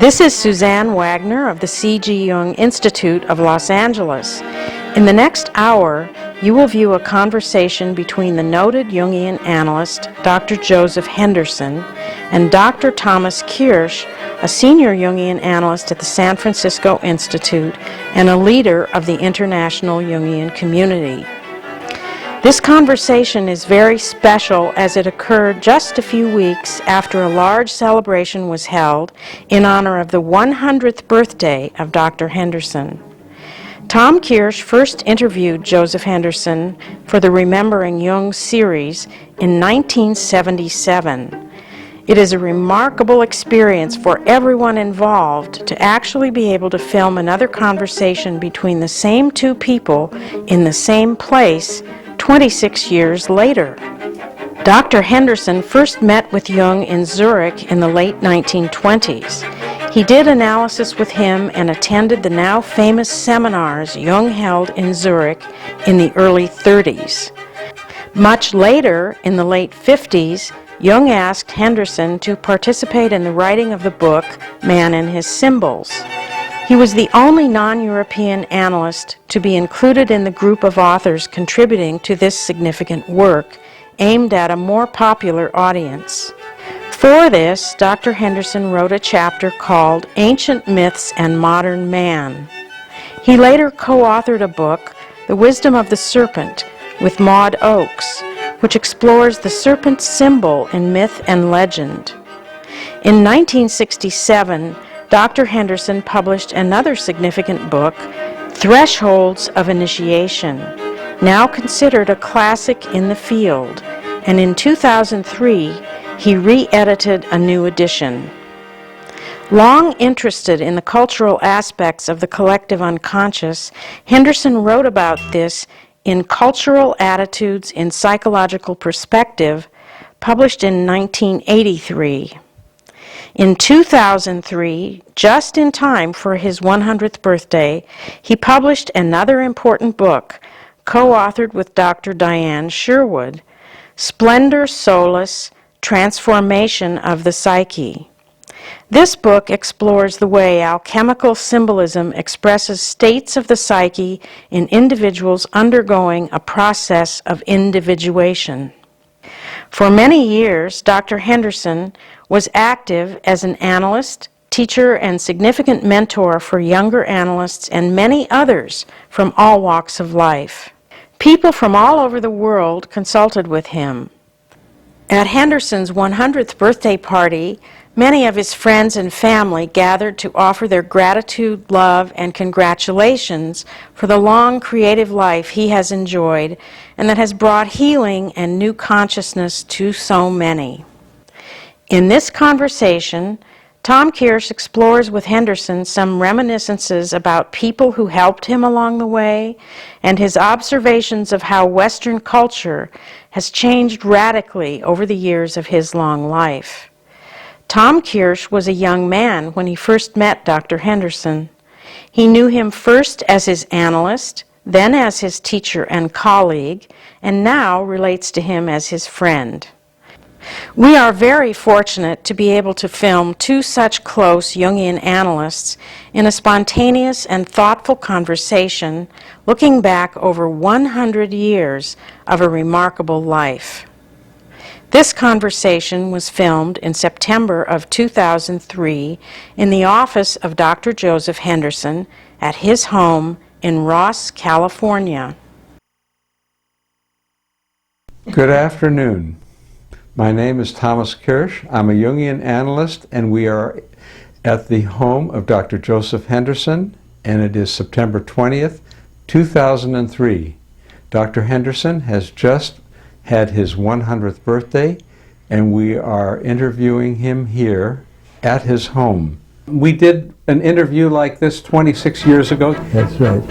This is Suzanne Wagner of the C.G. Jung Institute of Los Angeles. In the next hour, you will view a conversation between the noted Jungian analyst, Dr. Joseph Henderson, and Dr. Thomas Kirsch, a senior Jungian analyst at the San Francisco Institute and a leader of the international Jungian community. This conversation is very special as it occurred just a few weeks after a large celebration was held in honor of the 100th birthday of Dr. Henderson. Tom Kirsch first interviewed Joseph Henderson for the Remembering Jung series in 1977. It is a remarkable experience for everyone involved to actually be able to film another conversation between the same two people in the same place 26 years later. Dr. Henderson first met with Jung in Zurich in the late 1920s. He did analysis with him and attended the now famous seminars Jung held in Zurich in the early 30s. Much later, in the late 50s, Jung asked Henderson to participate in the writing of the book Man and His Symbols. He was the only non-European analyst to be included in the group of authors contributing to this significant work, aimed at a more popular audience. For this, Dr. Henderson wrote a chapter called Ancient Myths and Modern Man. He later co-authored a book, The Wisdom of the Serpent, with Maud Oakes, which explores the serpent's symbol in myth and legend. In 1967, Dr. Henderson published another significant book, Thresholds of Initiation, now considered a classic in the field, and in 2003, he re-edited a new edition. Long interested in the cultural aspects of the collective unconscious, Henderson wrote about this in Cultural Attitudes in Psychological Perspective, published in 1983. In 2003, just in time for his 100th birthday, he published another important book, co-authored with Dr. Diane Sherwood, Splendor, Solace, Transformation of the Psyche. This book explores the way alchemical symbolism expresses states of the psyche in individuals undergoing a process of individuation. For many years, Dr. Henderson was active as an analyst, teacher, and significant mentor for younger analysts and many others from all walks of life. People from all over the world consulted with him. At Henderson's 100th birthday party, many of his friends and family gathered to offer their gratitude, love, and congratulations for the long creative life he has enjoyed and that has brought healing and new consciousness to so many. In this conversation, Tom Kirsch explores with Henderson some reminiscences about people who helped him along the way and his observations of how Western culture has changed radically over the years of his long life. Tom Kirsch was a young man when he first met Dr. Henderson. He knew him first as his analyst, then as his teacher and colleague, and now relates to him as his friend. We are very fortunate to be able to film two such close Jungian analysts in a spontaneous and thoughtful conversation looking back over 100 years of a remarkable life. This conversation was filmed in September of 2003 in the office of Dr. Joseph Henderson at his home in Ross, California. Good afternoon. My name is Thomas Kirsch. I'm a Jungian analyst, and we are at the home of Dr. Joseph Henderson, and it is September 20th, 2003. Dr. Henderson has just had his 100th birthday, and we are interviewing him here at his home. We did an interview like this 26 years ago. That's right.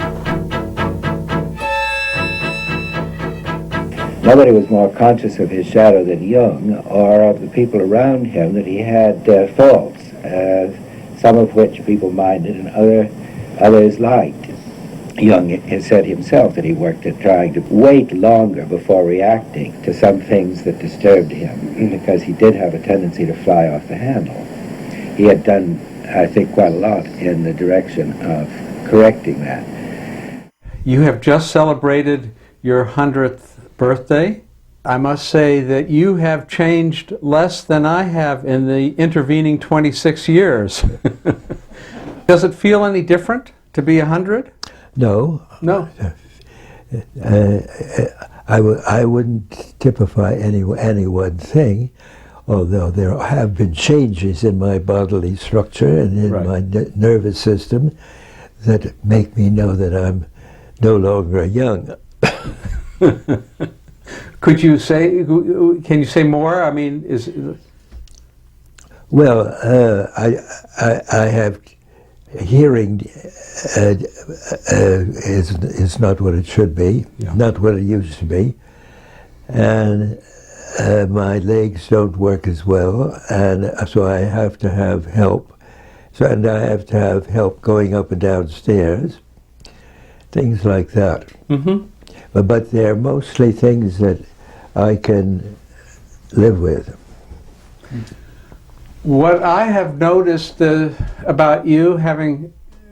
Nobody was more conscious of his shadow than Jung, or of the people around him, that he had faults, some of which people minded and others liked. Jung has said himself that he worked at trying to wait longer before reacting to some things that disturbed him, because he did have a tendency to fly off the handle. He had done I think, quite a lot in the direction of correcting that. You have just celebrated your 100th birthday. I must say that you have changed less than I have in the intervening 26 years. Does it feel any different to be 100? No. No. I wouldn't typify any one thing, although there have been changes in my bodily structure and in my nervous system that make me know that I'm no longer young. Could you say, can you say more? I mean, Well, I have hearing is not what it should be, not what it used to be, and my legs don't work as well, and so I have to have help. And I have to have help going up and down stairs, things like that. Mm-hmm. But they're mostly things that I can live with. What I have noticed about you,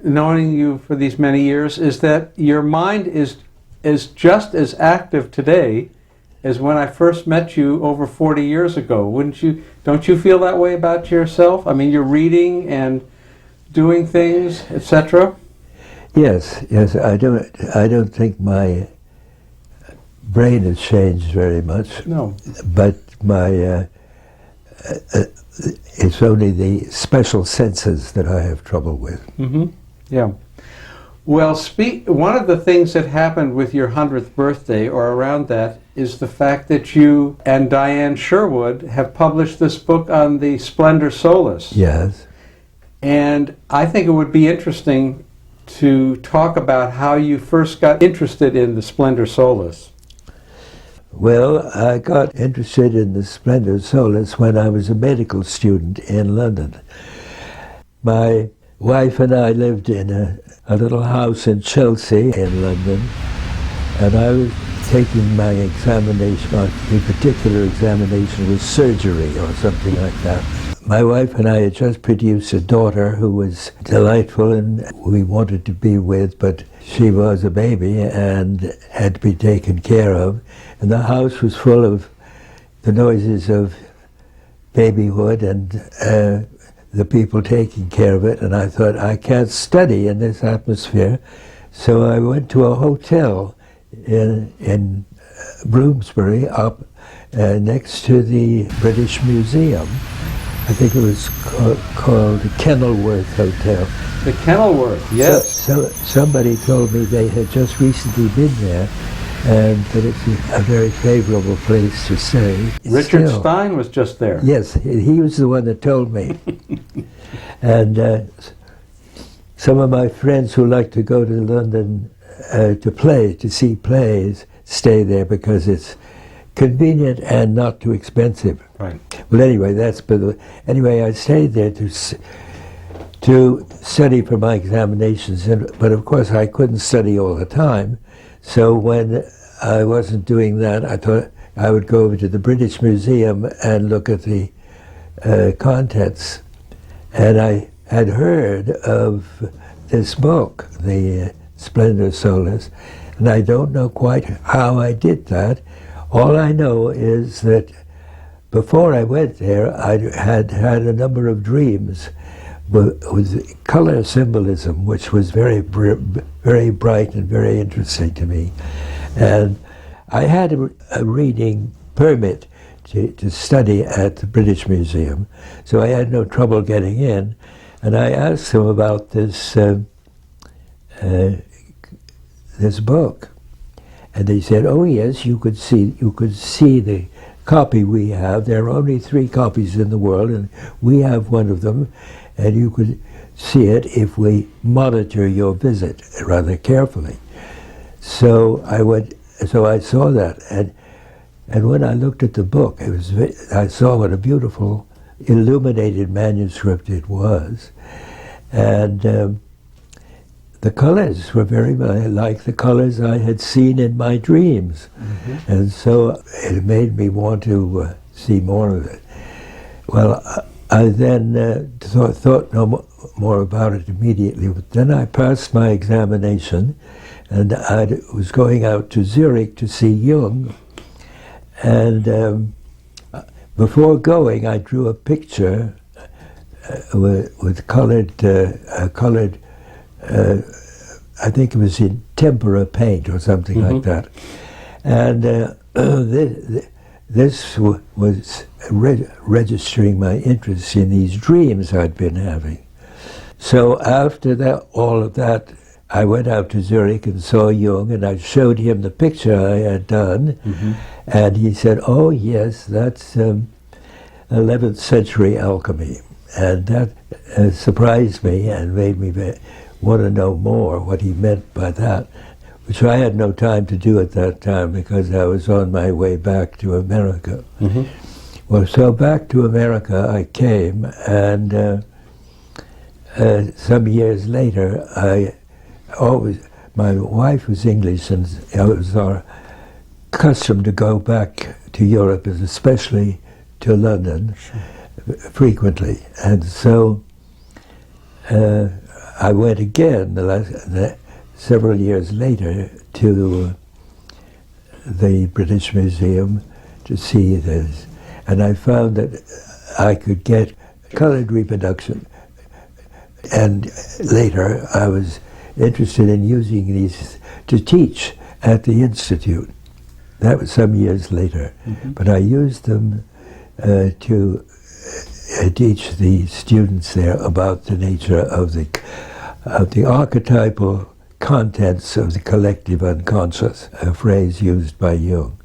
knowing you for these many years, is that your mind is just as active today as when I first met you over 40 years ago. Don't you feel that way about yourself? I mean, you're reading and doing things, etc. Yes. I don't think my brain has changed very much. No. But my it's only the special senses that I have trouble with. Mm-hmm. Yeah. Well, one of the things that happened with your 100th birthday or around that is the fact that you and Diane Sherwood have published this book on the Splendor Solis. Yes. And I think it would be interesting to talk about how you first got interested in the Splendor Solis. Well, I got interested in the Splendor Solis when I was a medical student in London. My wife and I lived in a little house in Chelsea in London, and I was taking my examination. The particular examination was surgery or something like that. My wife and I had just produced a daughter who was delightful and we wanted to be with, but she was a baby and had to be taken care of. And the house was full of the noises of babyhood and the people taking care of it. And I thought, I can't study in this atmosphere. So I went to a hotel in Bloomsbury up next to the British Museum. I think it was called the Kenilworth Hotel. The Kenilworth, yes. So somebody told me they had just recently been there and that it's a very favorable place to stay. Richard Stein was just there. Yes, he was the one that told me. And some of my friends who like to go to London to see plays stay there because it's convenient and not too expensive. Right. Well, anyway, anyway, I stayed there to study for my examinations, but of course I couldn't study all the time. So when I wasn't doing that, I thought I would go over to the British Museum and look at the contents. And I had heard of this book, the Splendor Solis, and I don't know quite how I did that. All I know is that before I went there, I had a number of dreams with color symbolism, which was very bright and very interesting to me. And I had a reading permit to study at the British Museum, so I had no trouble getting in. And I asked them about this this book, and they said, "Oh yes, you could see the copy we have. There are only 3 copies in the world, and we have one of them, and you could see it if we monitor your visit rather carefully." So I saw that, and when I looked at the book, I saw what a beautiful illuminated manuscript it was, and the colors were very like the colors I had seen in my dreams. Mm-hmm. And so it made me want to see more of it. Well, I then thought no more about it immediately, but then I passed my examination, and I was going out to Zurich to see Jung, and before going I drew a picture with colored, I think it was in tempera paint or something like that, and this was registering my interest in these dreams I'd been having. So after that, all of that, I went out to Zurich and saw Jung, and I showed him the picture I had done, and he said, "Oh yes, that's 11th century alchemy," and that surprised me and made me want to know more what he meant by that, which I had no time to do at that time because I was on my way back to America. Well, so back to America I came, and some years later, my wife was English, and it was our custom to go back to Europe, and especially to London, frequently. And so I went again several years later to the British Museum to see this, and I found that I could get colored reproduction. And later I was interested in using these to teach at the Institute. That was some years later. But I used them to teach the students there about the nature of the archetypal contents of the collective unconscious, a phrase used by Jung.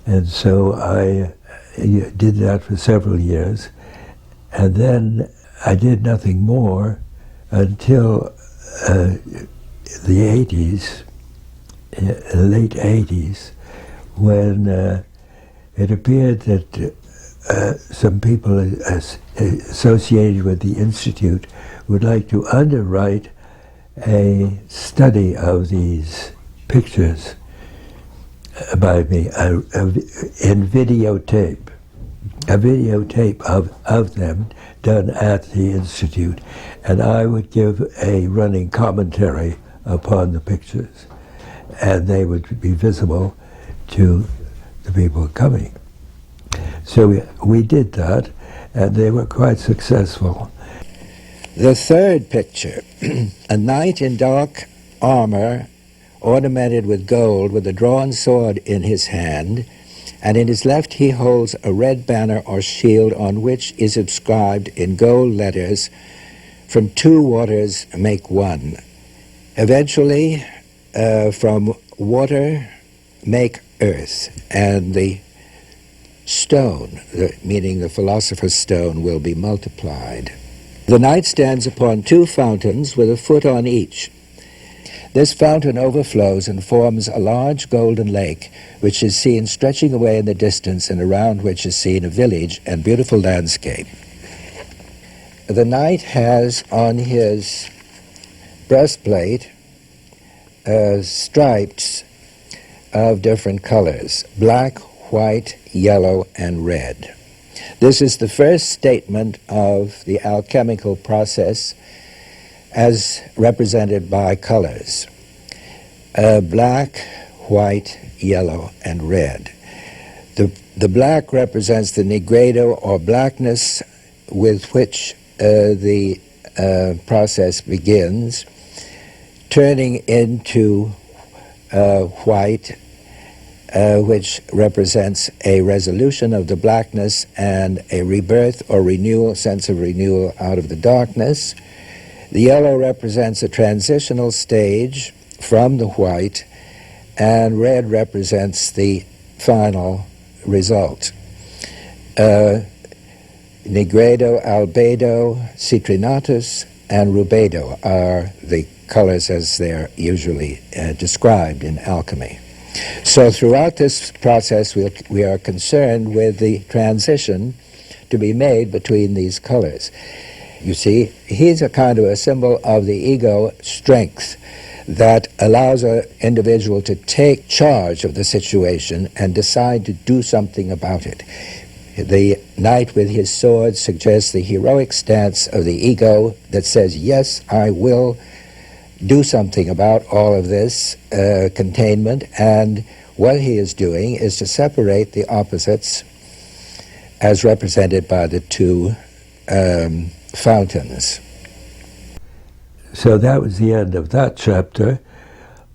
And so I did that for several years, and then I did nothing more until the 80s, late 80s, when it appeared that some people associated with the Institute would like to underwrite a study of these pictures by me in videotape, a videotape of them done at the Institute, and I would give a running commentary upon the pictures, and they would be visible to the people coming. So we did that, and they were quite successful. The third picture, a knight in dark armor ornamented with gold with a drawn sword in his hand, and in his left he holds a red banner or shield on which is inscribed in gold letters, "From two waters make one." Eventually, from water make earth, and the stone, meaning the philosopher's stone, will be multiplied. The knight stands upon two fountains with a foot on each. This fountain overflows and forms a large golden lake, which is seen stretching away in the distance, and around which is seen a village and beautiful landscape. The knight has on his breastplate stripes of different colors: black, white, yellow, and red. This is the first statement of the alchemical process as represented by colors: black, white, yellow, and red. The black represents the nigredo, or blackness, with which the process begins, turning into white, which represents a resolution of the blackness and a rebirth or renewal, sense of renewal out of the darkness. The yellow represents a transitional stage from the white, and red represents the final result. Nigredo, albedo, citrinatus, and rubedo are the colors as they're usually described in alchemy. So throughout this process we are concerned with the transition to be made between these colors. You see, he's a kind of a symbol of the ego strength that allows an individual to take charge of the situation and decide to do something about it. The knight with his sword suggests the heroic stance of the ego that says, yes, I will do something about all of this containment, and what he is doing is to separate the opposites as represented by the two fountains. So that was the end of that chapter.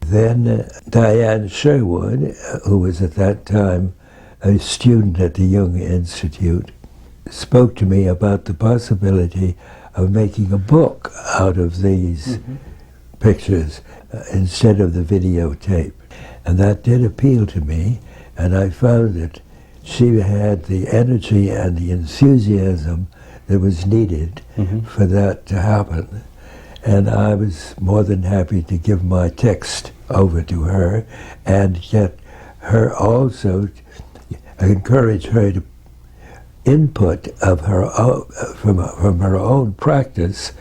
Then Diane Sherwood, who was at that time a student at the Jung Institute, spoke to me about the possibility of making a book out of these pictures instead of the videotape. And that did appeal to me, and I found that she had the energy and the enthusiasm that was needed for that to happen. And I was more than happy to give my text over to her and get her also, encourage her to input of her own, from her own practice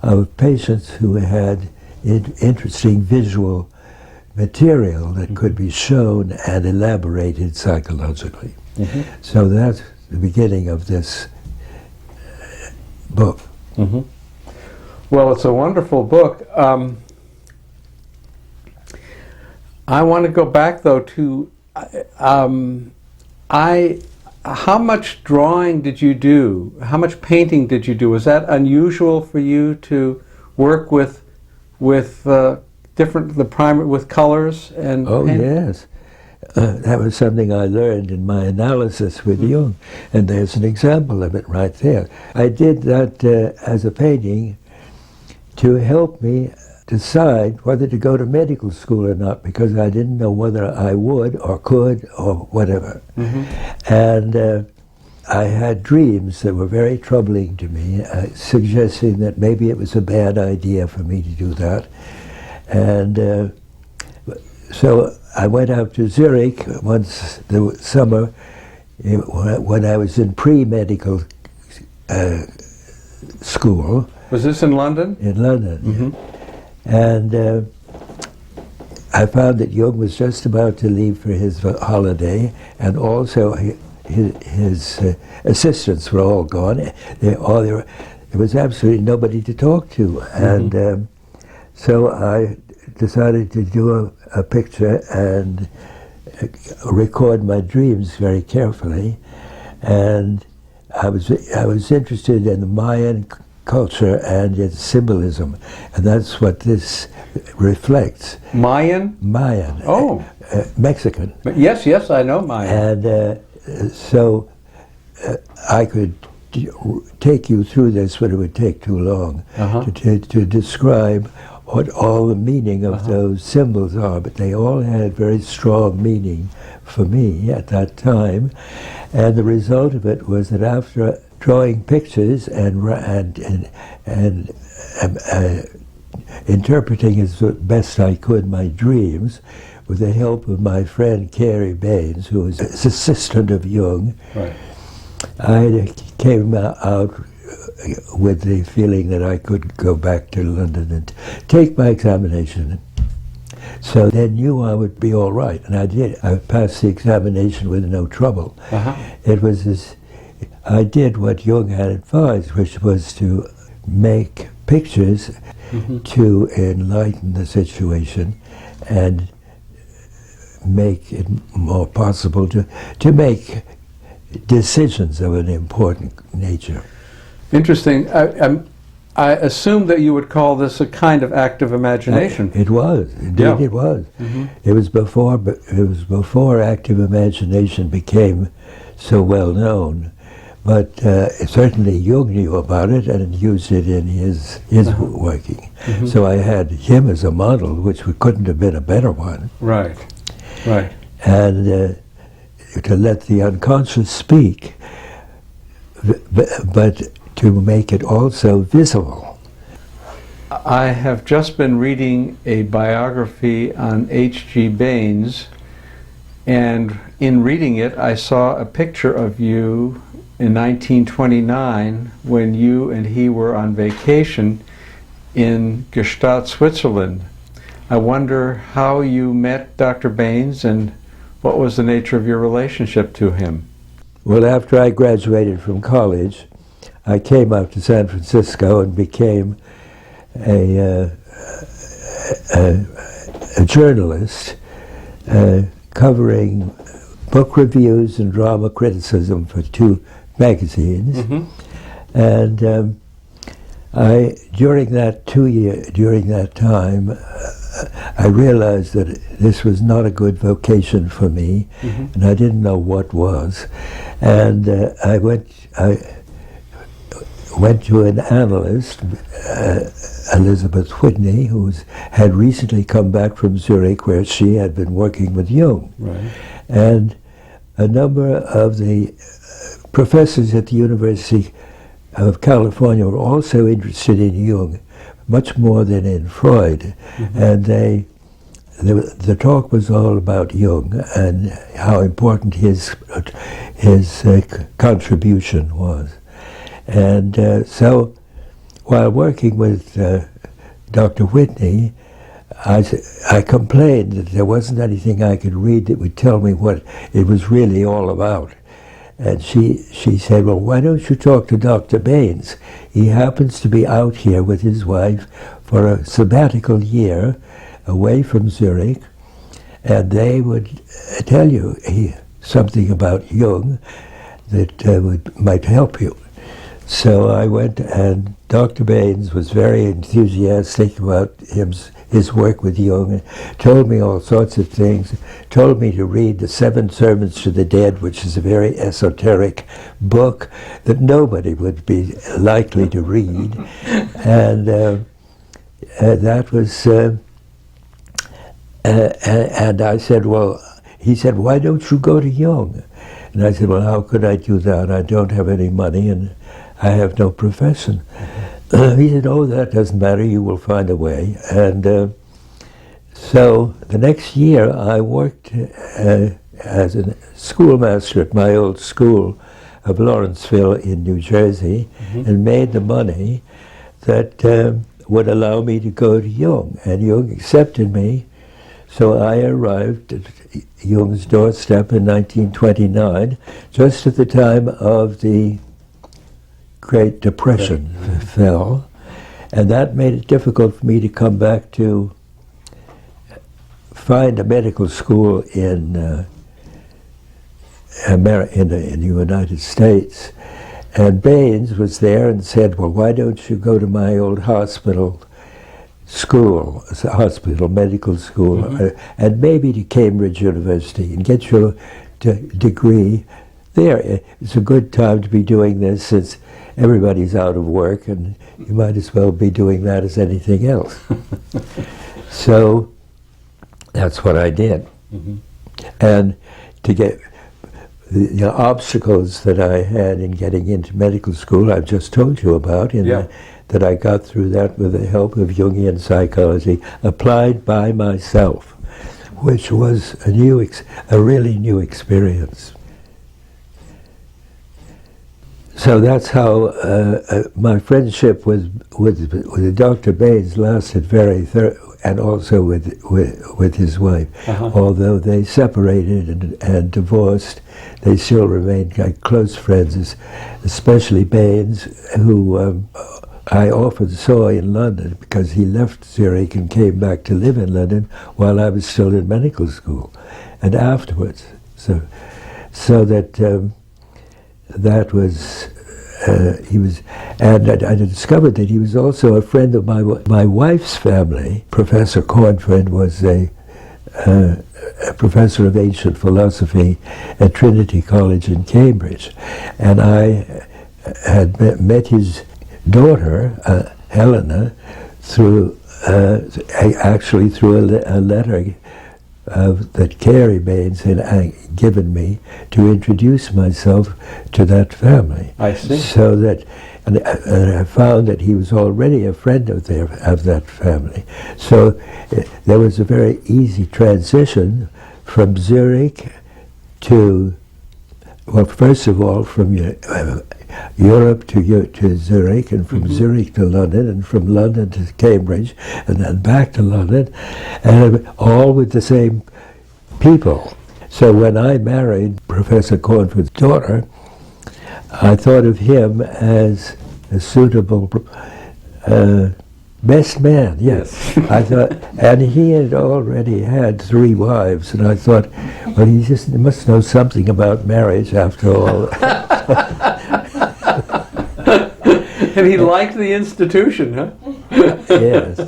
of patients who had interesting visual material that could be shown and elaborated psychologically. So that's the beginning of this book. Well, it's a wonderful book. I want to go back, though, to how much drawing did you do? How much painting did you do? Was that unusual for you to work with with colors and paint? Yes. That was something I learned in my analysis with Jung, and there's an example of it right there. I did that as a painting to help me decide whether to go to medical school or not, because I didn't know whether I would or could or whatever. And I had dreams that were very troubling to me, suggesting that maybe it was a bad idea for me to do that. And so I went out to Zurich once the summer when I was in pre-medical school. Was this in London? In London. And I found that Jung was just about to leave for his holiday, and also his assistants were all gone. There was absolutely nobody to talk to. And so I decided to do a picture and record my dreams very carefully. And I was interested in the Mayan culture and its symbolism, and that's what this reflects. Mayan? Mayan. Oh. Mexican. Yes, yes, I know Mayan. And so I could take you through this, but it would take too long to describe what all the meaning of those symbols are, but they all had very strong meaning for me at that time. And the result of it was that after drawing pictures and interpreting as best I could my dreams, with the help of my friend Carey Baynes, who was an assistant of Jung, I came out with the feeling that I could go back to London and take my examination. So they knew I would be all right, and I did. I passed the examination with no trouble. It was I did what Jung had advised, which was to make pictures to enlighten the situation and make it more possible to make decisions of an important nature. Interesting. I assume that you would call this a kind of active imagination. It was, indeed it was. It was before active imagination became so well known. But certainly Jung knew about it and used it in his working. So I had him as a model, which couldn't have been a better one. Right. And to let the unconscious speak, but to make it also visible. I have just been reading a biography on H.G. Baynes, and in reading it I saw a picture of you in 1929 when you and he were on vacation in Gstaad, Switzerland. I wonder how you met Dr. Baynes and what was the nature of your relationship to him? Well, after I graduated from college, I came out to San Francisco and became a journalist covering book reviews and drama criticism for 2 magazines. And during that time, I realized that this was not a good vocation for me, and I didn't know what was. And I went to an analyst, Elizabeth Whitney, who had recently come back from Zurich, where she had been working with Jung. Right. And a number of the professors at the University of California were also interested in Jung, much more than in Freud. And the talk was all about Jung and how important his contribution was. And so while working with Dr. Whitney, I complained that there wasn't anything I could read that would tell me what it was really all about. And she said, well, why don't you talk to Dr. Baynes? He happens to be out here with his wife for a sabbatical year away from Zurich, and they would tell you something about Jung that might help you. So I went, and Dr. Baynes was very enthusiastic about his work with Jung, and told me all sorts of things, told me to read the 7 Sermons to the Dead, which is a very esoteric book that nobody would be likely to read. And that was, and I said, well, he said, why don't you go to Jung? And I said, well, how could I do that? I don't have any money and I have no profession. He said, oh, that doesn't matter, you will find a way. And so the next year I worked as a schoolmaster at my old school of Lawrenceville in New Jersey, and made the money that would allow me to go to Jung. And Jung accepted me, so I arrived at Jung's doorstep in 1929, just at the time of the Great Depression fell, and that made it difficult for me to come back to find a medical school in the United States. And Baynes was there and said, well, why don't you go to my old hospital school, medical school, and maybe to Cambridge University and get your degree there. It's a good time to be doing this since everybody's out of work, and you might as well be doing that as anything else. So that's what I did. And to get the obstacles that I had in getting into medical school, I've just told you about, that I got through that with the help of Jungian psychology, applied by myself, which was a really new experience. So that's how my friendship with Dr. Baynes lasted and also with his wife. Although they separated and divorced, they still remained like close friends, especially Baynes, who I often saw in London because he left Zurich and came back to live in London while I was still in medical school, and afterwards. So that that was, he was, and I discovered that he was also a friend of my wife's family. Professor Cornford was a professor of ancient philosophy at Trinity College in Cambridge, and I had met his daughter, Helena, actually through a letter that Carey Baynes had given me to introduce myself to that family. I see. So that, and I found that he was already a friend of that family. So there was a very easy transition from Zurich to, well, first of all, from Europe to Zurich, and from Zurich to London, and from London to Cambridge, and then back to London, and all with the same people. So when I married Professor Cornford's daughter, I thought of him as a suitable best man, yes. I thought, and he had already had 3 wives, and I thought, well, he must know something about marriage after all. And he liked the institution, huh? Yes.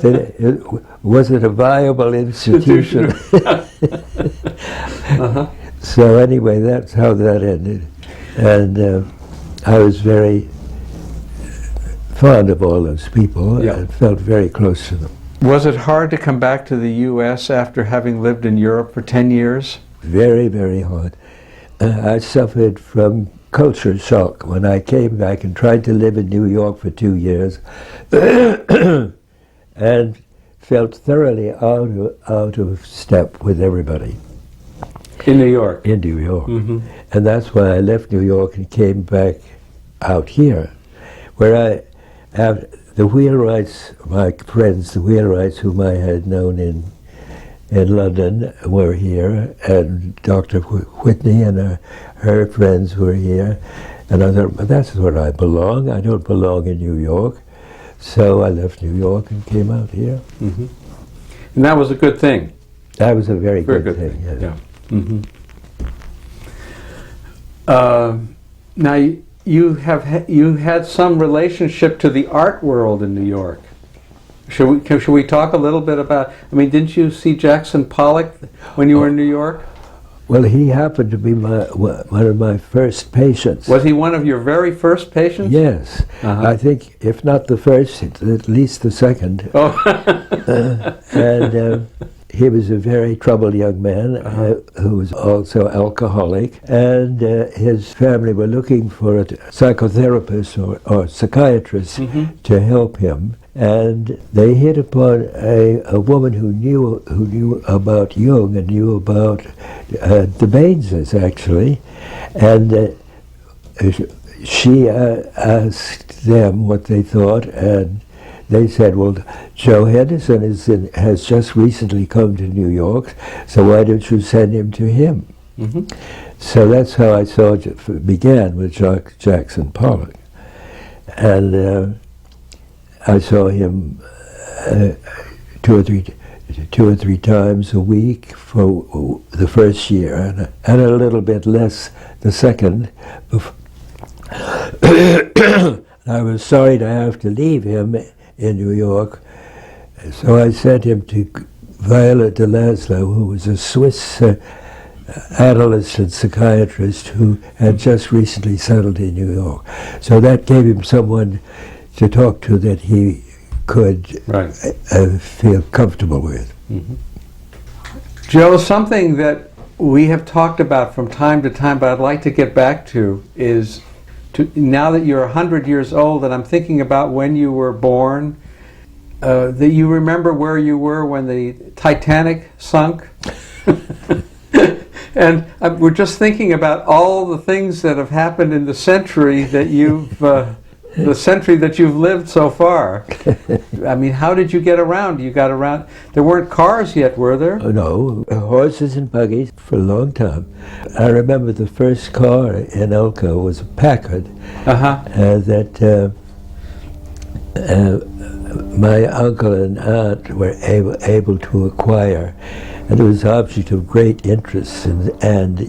Was it a viable institution? So anyway, that's how that ended. And I was very fond of all those people and felt very close to them. Was it hard to come back to the U.S. after having lived in Europe for 10 years? Very, very hard. I suffered from culture shock when I came back and tried to live in New York for 2 years and felt thoroughly out of step with everybody. In New York? In New York. Mm-hmm. And that's why I left New York and came back out here, where I have the wheelwrights, my friends, the wheelwrights whom I had known in London were here, and Dr. Whitney and her friends were here. And I thought, well, that's where I belong. I don't belong in New York. So I left New York and came out here. Mm-hmm. And that was a good thing? That was a very good thing, yes. Yeah. Mm-hmm. Now, you had some relationship to the art world in New York. Should we talk a little bit about? I mean, didn't you see Jackson Pollock when you were in New York? Well, he happened to be one of my first patients. Was he one of your very first patients? Yes, I think if not the first, at least the second. Oh. And he was a very troubled young man who was also alcoholic, and his family were looking for a psychotherapist or psychiatrist to help him. And they hit upon a woman who knew about Jung and knew about the Bayneses, actually, and she asked them what they thought, and they said, well, Joe Henderson has just recently come to New York, so why don't you send him to him? Mm-hmm. So that's how I began with Jackson Pollock. And I saw him 2 or 3 times a week for the first year, and a little bit less the second. I was sorry to have to leave him in New York, so I sent him to Viola de Laszlo, who was a Swiss analyst and psychiatrist who had just recently settled in New York. So that gave him someone to talk to that he could feel comfortable with. Mm-hmm. Joe, something that we have talked about from time to time, but I'd like to get back to, is now that you're 100 years old, and I'm thinking about when you were born, that you remember where you were when the Titanic sunk. And we're just thinking about all the things that have happened in the century that you've lived so far. I mean, how did you get around? You got around. There weren't cars yet, were there? No, horses and buggies for a long time. I remember the first car in Elko was a Packard that my uncle and aunt were able to acquire, and it was an object of great interest and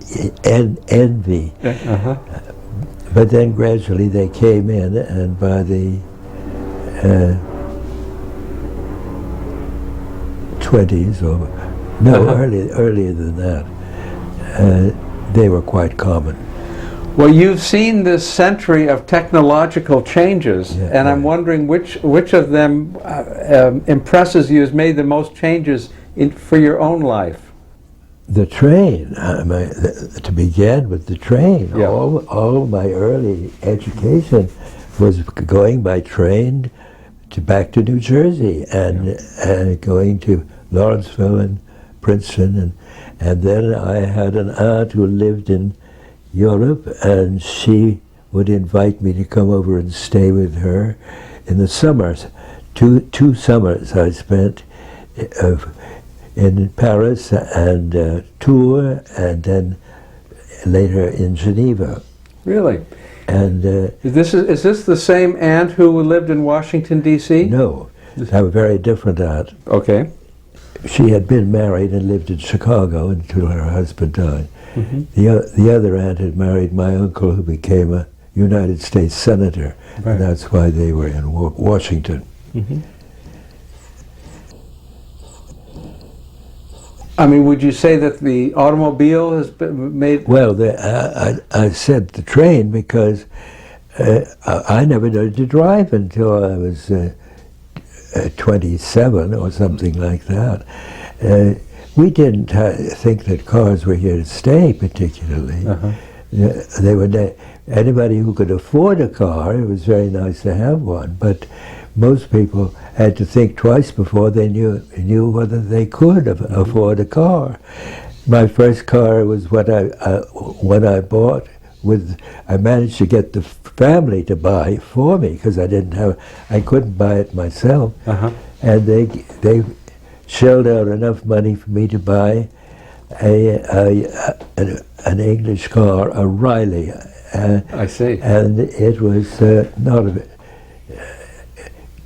envy. But then gradually they came in, and by the 20s, or no, earlier than that, they were quite common. Well, you've seen this century of technological changes, and I'm wondering which of them impresses you, has made the most changes for your own life. The train, to begin with the train. Yeah. All my early education was going by train back to New Jersey and going to Lawrenceville and Princeton. And then I had an aunt who lived in Europe, and she would invite me to come over and stay with her in the summers. Two summers I spent in Paris and Tours, and then later in Geneva. Really? And Is this the same aunt who lived in Washington, D.C.? no, I have a very different aunt. Okay. She had been married and lived in Chicago until her husband died. Mm-hmm. The other aunt had married my uncle, who became a United States Senator. Right. And that's why they were in Washington. Mm-hmm. I mean, would you say that the automobile has been made... Well, I said the train because I never learned to drive until I was 27 or something like that. We didn't think that cars were here to stay particularly. Uh-huh. They were anybody who could afford a car, it was very nice to have one, but most people had to think twice before they knew whether they could afford a car. My first car was what I bought with. I managed to get the family to buy for me because I couldn't buy it myself, Uh-huh. and they shelled out enough money for me to buy an English car, a Riley. I see. And it was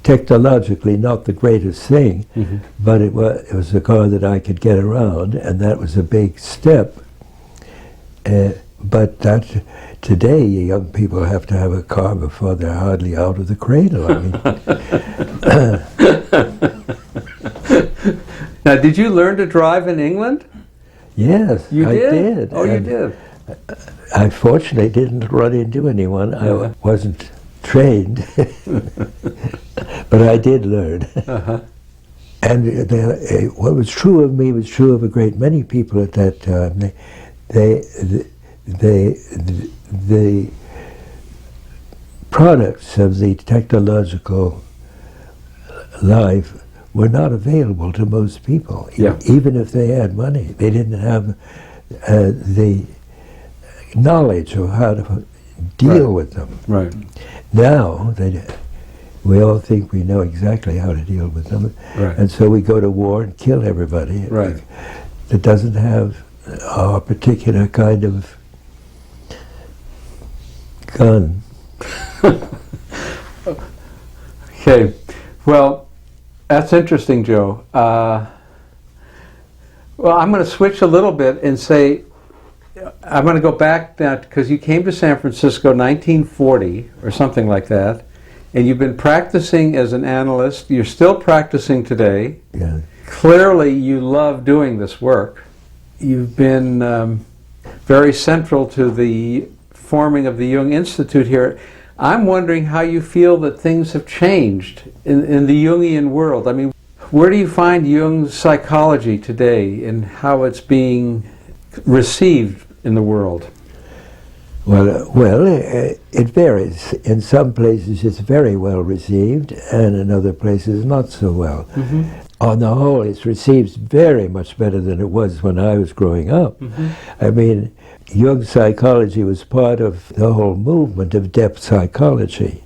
technologically not the greatest thing, Mm-hmm. but it was a car that I could get around, and that was a big step. But today, young people have to have a car before they're hardly out of the cradle. I mean, Now, did you learn to drive in England? yes, You I did? did. Oh, you And did? I fortunately didn't run into anyone. Uh-huh. I wasn't trained, but I did learn. Uh-huh. And what was true of me was true of a great many people at that time. The products of the technological life were not available to most people, Yeah. even if they had money. They didn't have the knowledge of how to deal Right. with them. Right. Now, we all think we know exactly how to deal with them, Right. and so we go to war and kill everybody Right. that doesn't have our particular kind of gun. Okay. Well, that's interesting, Joe. Well, I'm going to switch a little bit and say, I'm going to go back now because you came to San Francisco 1940 or something like that, and you've been practicing as an analyst. You're still practicing today. Yeah. Clearly, you love doing this work. You've been very central to the forming of the Jung Institute here. I'm wondering how you feel that things have changed in the Jungian world. I mean, where do you find Jung's psychology today and how it's being received in the world? Well, it varies. In some places it's very well received, and in other places not so well. Mm-hmm. On the whole, it's received very much better than it was when I was growing up. Mm-hmm. I mean, Jung's psychology was part of the whole movement of depth psychology,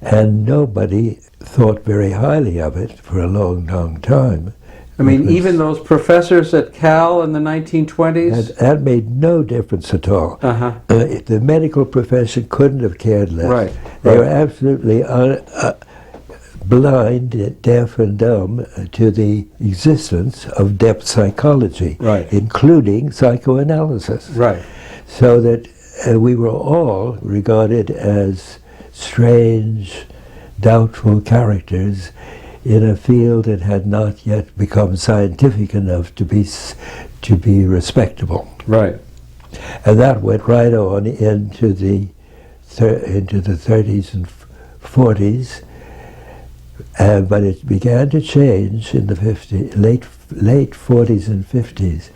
and nobody thought very highly of it for a long, long time. I mean, even those professors at Cal in the 1920s? That made no difference at all. Uh-huh. The medical profession couldn't have cared less. Right. They were absolutely blind, deaf, and dumb to the existence of depth psychology, Right. including psychoanalysis. Right. So that we were all regarded as strange, doubtful characters in a field that had not yet become scientific enough to be respectable. Right. And that went right on into the 30s and 40s, but it began to change in the late 40s and 50s,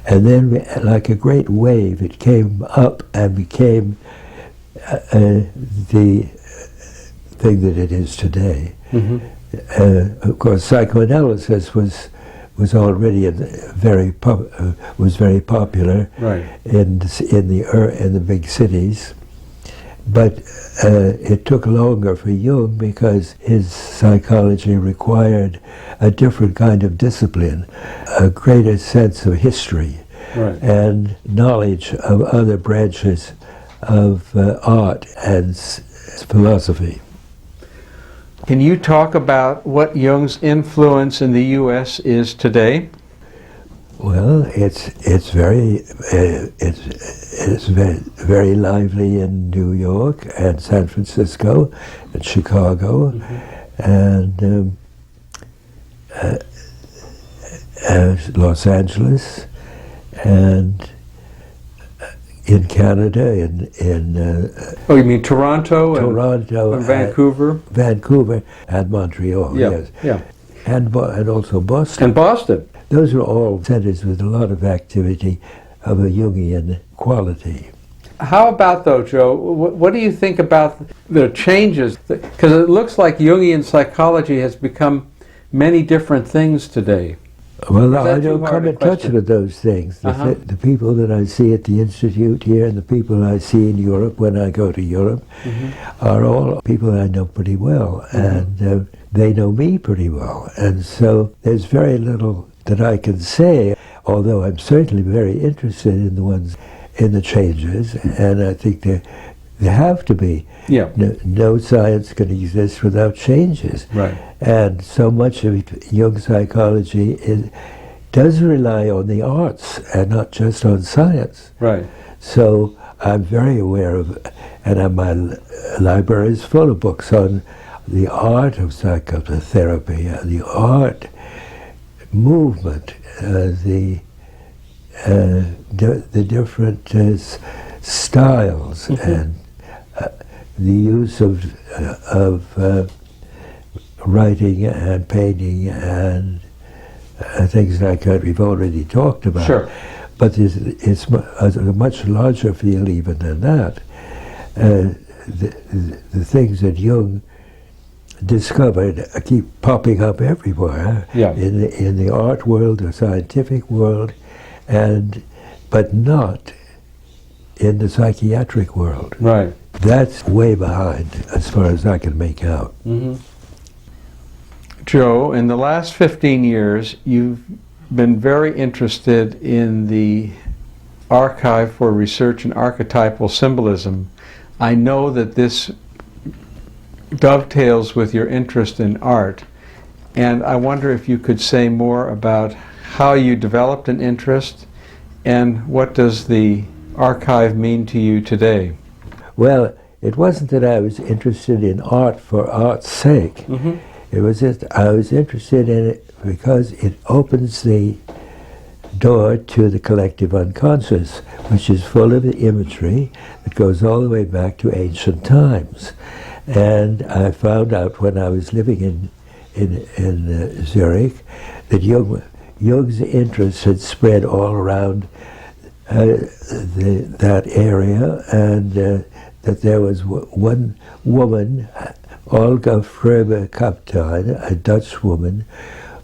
and then like a great wave, it came up and became the thing that it is today. Mm-hmm. Of course, psychoanalysis was already very popular Right. in the big cities, But it took longer for Jung because his psychology required a different kind of discipline, a greater sense of history, Right. and knowledge of other branches of art and philosophy. Can you talk about what Jung's influence in the U.S. is today? Well, it's very lively in New York and San Francisco and Chicago, and Los Angeles, and in Canada, in Oh, you mean Toronto? Toronto, and Vancouver? Vancouver, and Montreal. Yeah, Yes, yeah. and also Boston. And Boston. Those are all centers with a lot of activity of a Jungian quality. How about, though, Joe, what do you think about the changes? Because it looks like Jungian psychology has become many different things today. Well, Is that I too don't hard come a in touch question? with those things. Uh-huh. The people that I see at the Institute here and the people I see in Europe when I go to Europe are all people I know pretty well, and they know me pretty well. And so there's very little that I can say, although I'm certainly very interested in the changes, and I think there have to be. Yeah. No science can exist without changes. Right. And so much of Jung's psychology does rely on the arts and not just on science. Right. So I'm very aware of, and my library is full of books on the art of psychotherapy, the art movement, the different styles, and the use of writing and painting and things like that we've already talked about. Sure. But it's a much larger field even than that. The things that Jung discovered keep popping up everywhere, Yeah. in the art world, the scientific world, but not in the psychiatric world. Right. That's way behind, as far as I can make out. Joe, in the last 15 years, you've been very interested in the Archive for Research in Archetypal Symbolism. I know that this dovetails with your interest in art, and I wonder if you could say more about how you developed an interest and what does the archive mean to you today? Well, it wasn't that I was interested in art for art's sake. It was just I was interested in it because it opens the door to the collective unconscious, which is full of imagery that goes all the way back to ancient times. And I found out when I was living in Zurich that Jung's interest had spread all around that area, and that there was one woman, Olga Fröbe-Kaptein, a Dutch woman,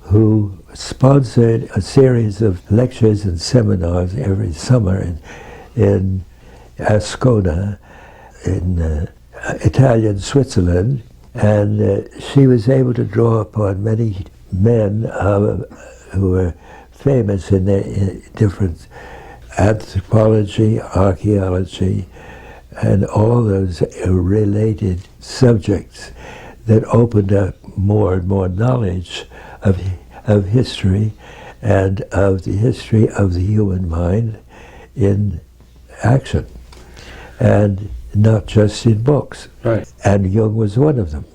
who sponsored a series of lectures and seminars every summer in Ascona, in Italian Switzerland, and she was able to draw upon many men who were famous in their different anthropology, archaeology, and all those related subjects that opened up more and more knowledge of history and of the history of the human mind in action, and not just in books. Right. And Jung was one of them.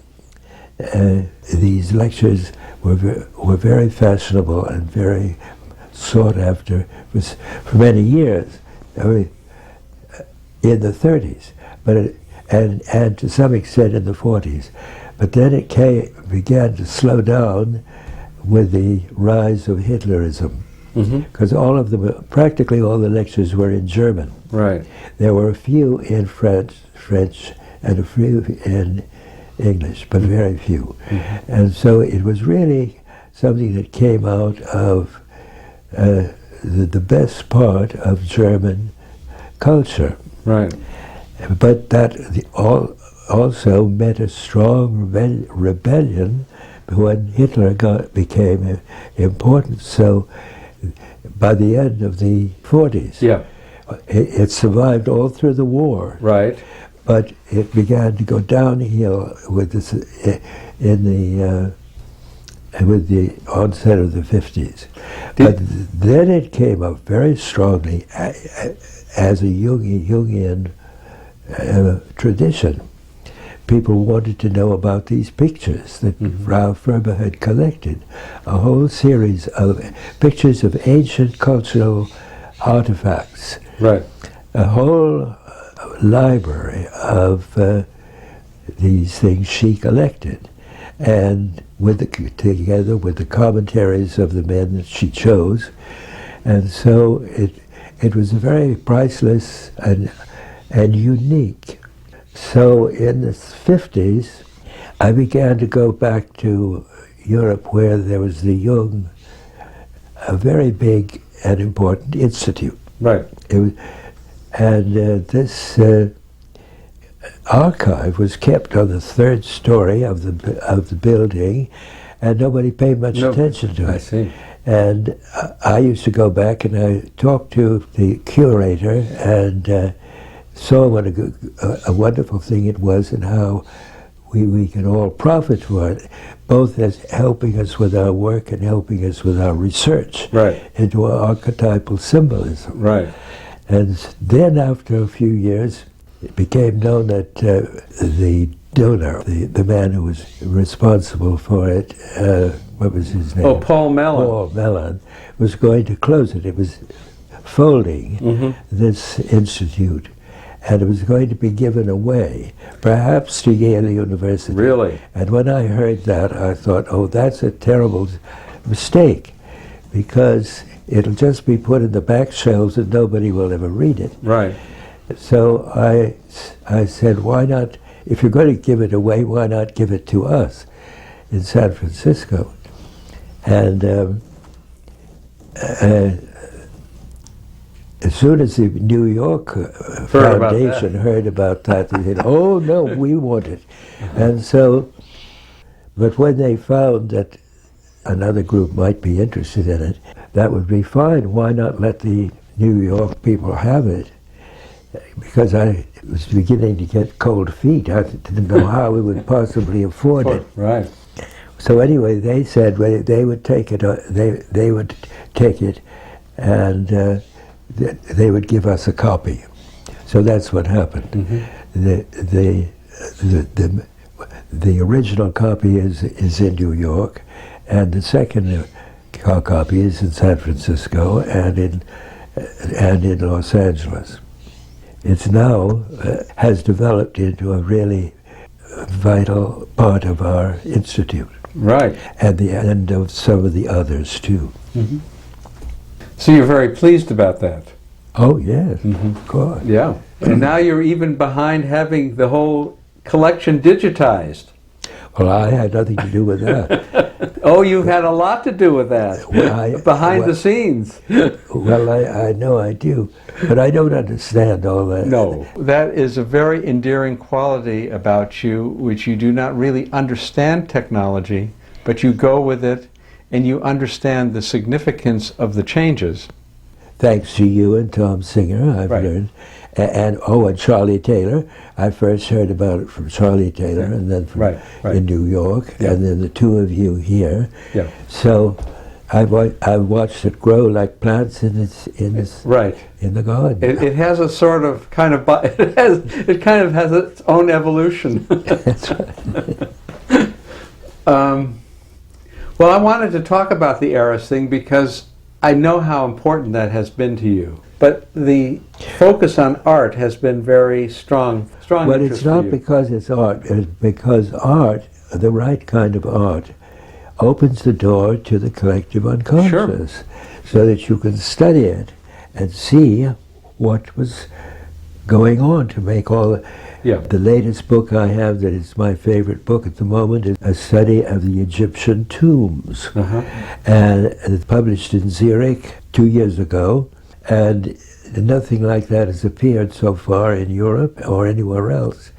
These lectures were very fashionable and very sought after for many years, in the 30s, and to some extent in the 40s. But then it began to slow down with the rise of Hitlerism, because practically all the lectures were in German. Right. There were a few in French, and a few in English, but very few. And so it was really something that came out of the best part of German culture. Right. But that also met a strong rebellion when Hitler became important. So by the end of the 40s, Yeah. it survived all through the war. Right. But it began to go downhill with this with the onset of the 50s. But then it came up very strongly as a Jungian tradition. People wanted to know about these pictures that Ralph Ferber had collected, a whole series of pictures of ancient cultural artifacts. Right. A whole library of these things she collected, and together with the commentaries of the men that she chose, and so it was very priceless and unique. So in the 50s, I began to go back to Europe, where there was the Jung, a very big and important institute. Right. This archive was kept on the third story of the building, and nobody paid much attention to it. I see. And I used to go back and I talked to the curator and saw what a wonderful thing it was, and how we can all profit for it, both as helping us with our work and helping us with our research into archetypal symbolism. Right. And then after a few years, it became known that the donor, the man who was responsible for it, what was his name? Oh, Paul Mellon. Paul Mellon was going to close it. It was folding this institute, and it was going to be given away, perhaps to Yale University. Really? And when I heard that, I thought, oh, that's a terrible mistake, because it'll just be put in the back shelves and nobody will ever read it. Right. So I said, why not, if you're going to give it away, why not give it to us in San Francisco? And as soon as the New York Foundation heard about that, they said, oh no, we want it. And so, but when they found that another group might be interested in it, that would be fine. Why not let the New York people have it? Because I was beginning to get cold feet. I didn't know how we would possibly afford it. Right. So anyway, they said they would take it. They would take it, and they would give us a copy. So that's what happened. The original copy is in New York, and the second copy is in San Francisco and in Los Angeles. It's now has developed into a really vital part of our institute. Right. And the end of some of the others too. So you're very pleased about that? Oh yes, of course. Yeah. And now you're even behind having the whole collection digitized. Well, I had nothing to do with that. Oh, you've had a lot to do with that, behind the scenes. Well, I know I do, but I don't understand all that. No. That is a very endearing quality about you, which you do not really understand technology, but you go with it and you understand the significance of the changes. Thanks to you and Tom Singer, I've learned. And Charlie Taylor. I first heard about it from Charlie Taylor, and then from in New York, and then the two of you here. So I've watched it grow like plants in the garden. It has a sort of kind of it kind of has its own evolution. That's right. Well, I wanted to talk about the Eris thing because I know how important that has been to you. But the focus on art has been very strong. But it's not because it's art. It's because art, the right kind of art, opens the door to the collective unconscious, so that you can study it and see what was going on to make all the... The latest book I have that is my favorite book at the moment is a study of the Egyptian tombs. And it's published in Zurich 2 years ago. And nothing like that has appeared so far in Europe or anywhere else.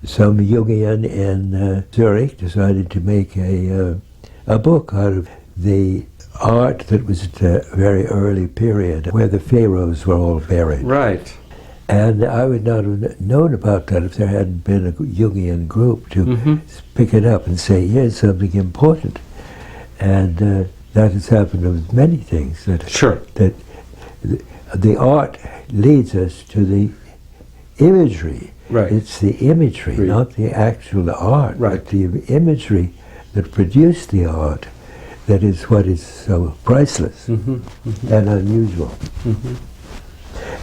Some Jungian in Zurich decided to make a book out of the art that was at a very early period, where the pharaohs were all buried. Right. And I would not have known about that if there hadn't been a Jungian group to pick it up and say, here's something important. And that has happened with many things. That, Sure. That the art leads us to the imagery. Right. It's the imagery, not the actual art, Right. but the imagery that produced the art that is what is so priceless and unusual.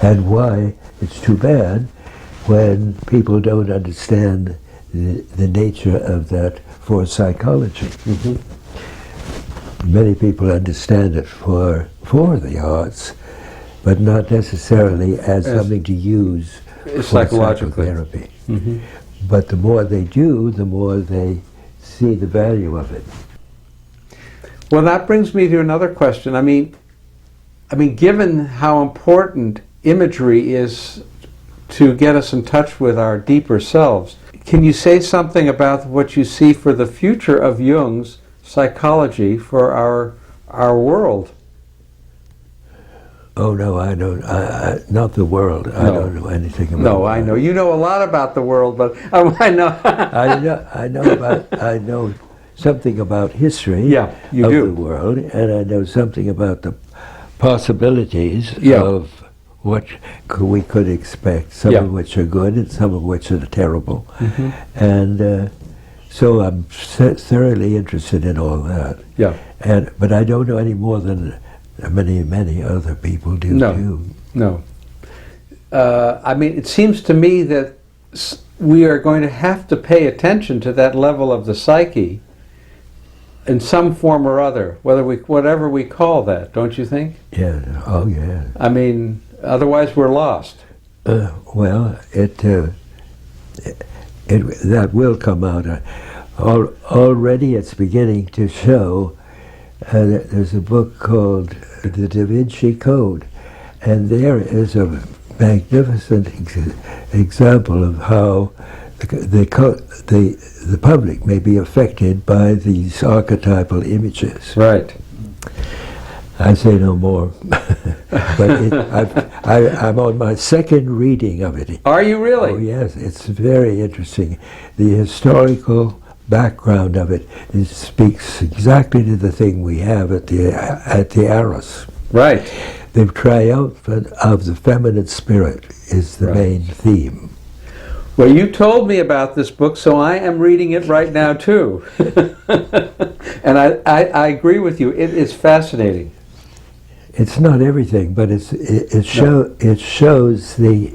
And why it's too bad when people don't understand the nature of that for psychology. Many people understand it for the arts, but not necessarily as something to use for psychologically. psychotherapy. But the more they do, the more they see the value of it. Well, that brings me to another question. I mean, given how important imagery is to get us in touch with our deeper selves, can you say something about what you see for the future of Jung's psychology for our world? Oh no, I don't. Not the world. I don't know anything about. No, I know. You know a lot about the world, but I know. I know something about history Yeah, you of do. the world, and I know something about the possibilities Yeah. of what we could expect. Some Yeah. of which are good, and some of which are terrible. And so I'm thoroughly interested in all that. Yeah. But I don't know any more than many other people do too. No. I mean, it seems to me that we are going to have to pay attention to that level of the psyche in some form or other, whatever we call that, don't you think? Yeah. Oh, yeah. I mean, otherwise we're lost. Well, that will come out. Already it's beginning to show. There's a book called The Da Vinci Code, and there is a magnificent example of how the public may be affected by these archetypal images. Right. I say no more, but I'm on my second reading of it. Are you really? Oh yes, it's very interesting. The historical background of it speaks exactly to the thing we have at the Eros. Right. The triumphant of the feminine spirit is the main theme. Well, you told me about this book, so I am reading it right now too. And I agree with you. It is fascinating. It's not everything, but it shows the